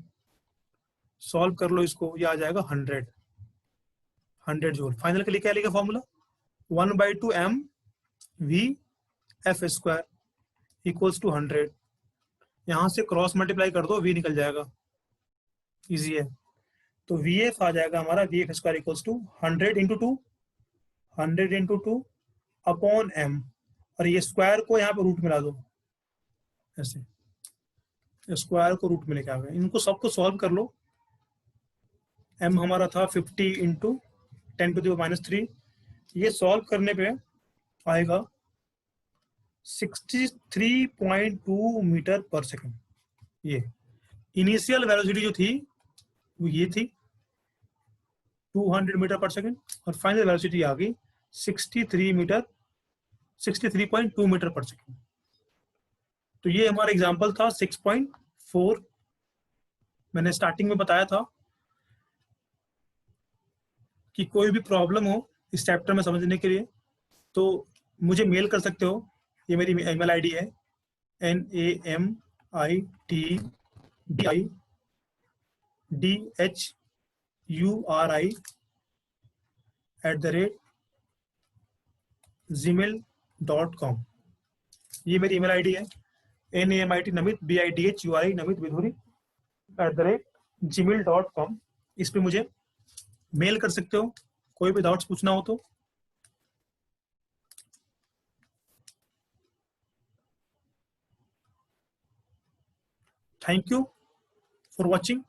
सॉल्व कर लो इसको, ये आ जाएगा 100 जूल। फाइनल के लिए क्या लिखा फॉर्मूला 1/2 mv² इक्वल्स टू 100। यहां से क्रॉस मल्टीप्लाई कर दो, v निकल जाएगा, इजी है। तो vf आ जाएगा हमारा vf² equals to 100 × 2 upon m। और ये स्क्वायर को यहाँ पे रूट मिला दो, ऐसे स्क्वायर को रूट में लेके आ गए। इनको सबको सॉल्व कर लो। m हमारा था 50 × 10⁻³ ये सॉल्व करने पे आएगा 63.2 मीटर पर सेकेंड। ये इनिशियल वेलोसिटी जो थी वो ये थी 200 मीटर पर सेकेंड, और फाइनल वेलोसिटी आ गई 63.2 मीटर पर सेकेंड। तो ये हमारा एग्जांपल था 6.4। मैंने स्टार्टिंग में बताया था कि कोई भी प्रॉब्लम हो इस चैप्टर में समझने के लिए तो मुझे मेल कर सकते हो। ये मेरी ईमेल आईडी है namitbidhuri@gmail.com। ये मेरी ईमेल आईडी है namitbidhuri@gmail.com। इस पे मुझे मेल कर सकते हो कोई भी डाउट्स पूछना हो तो। Thank you for watching.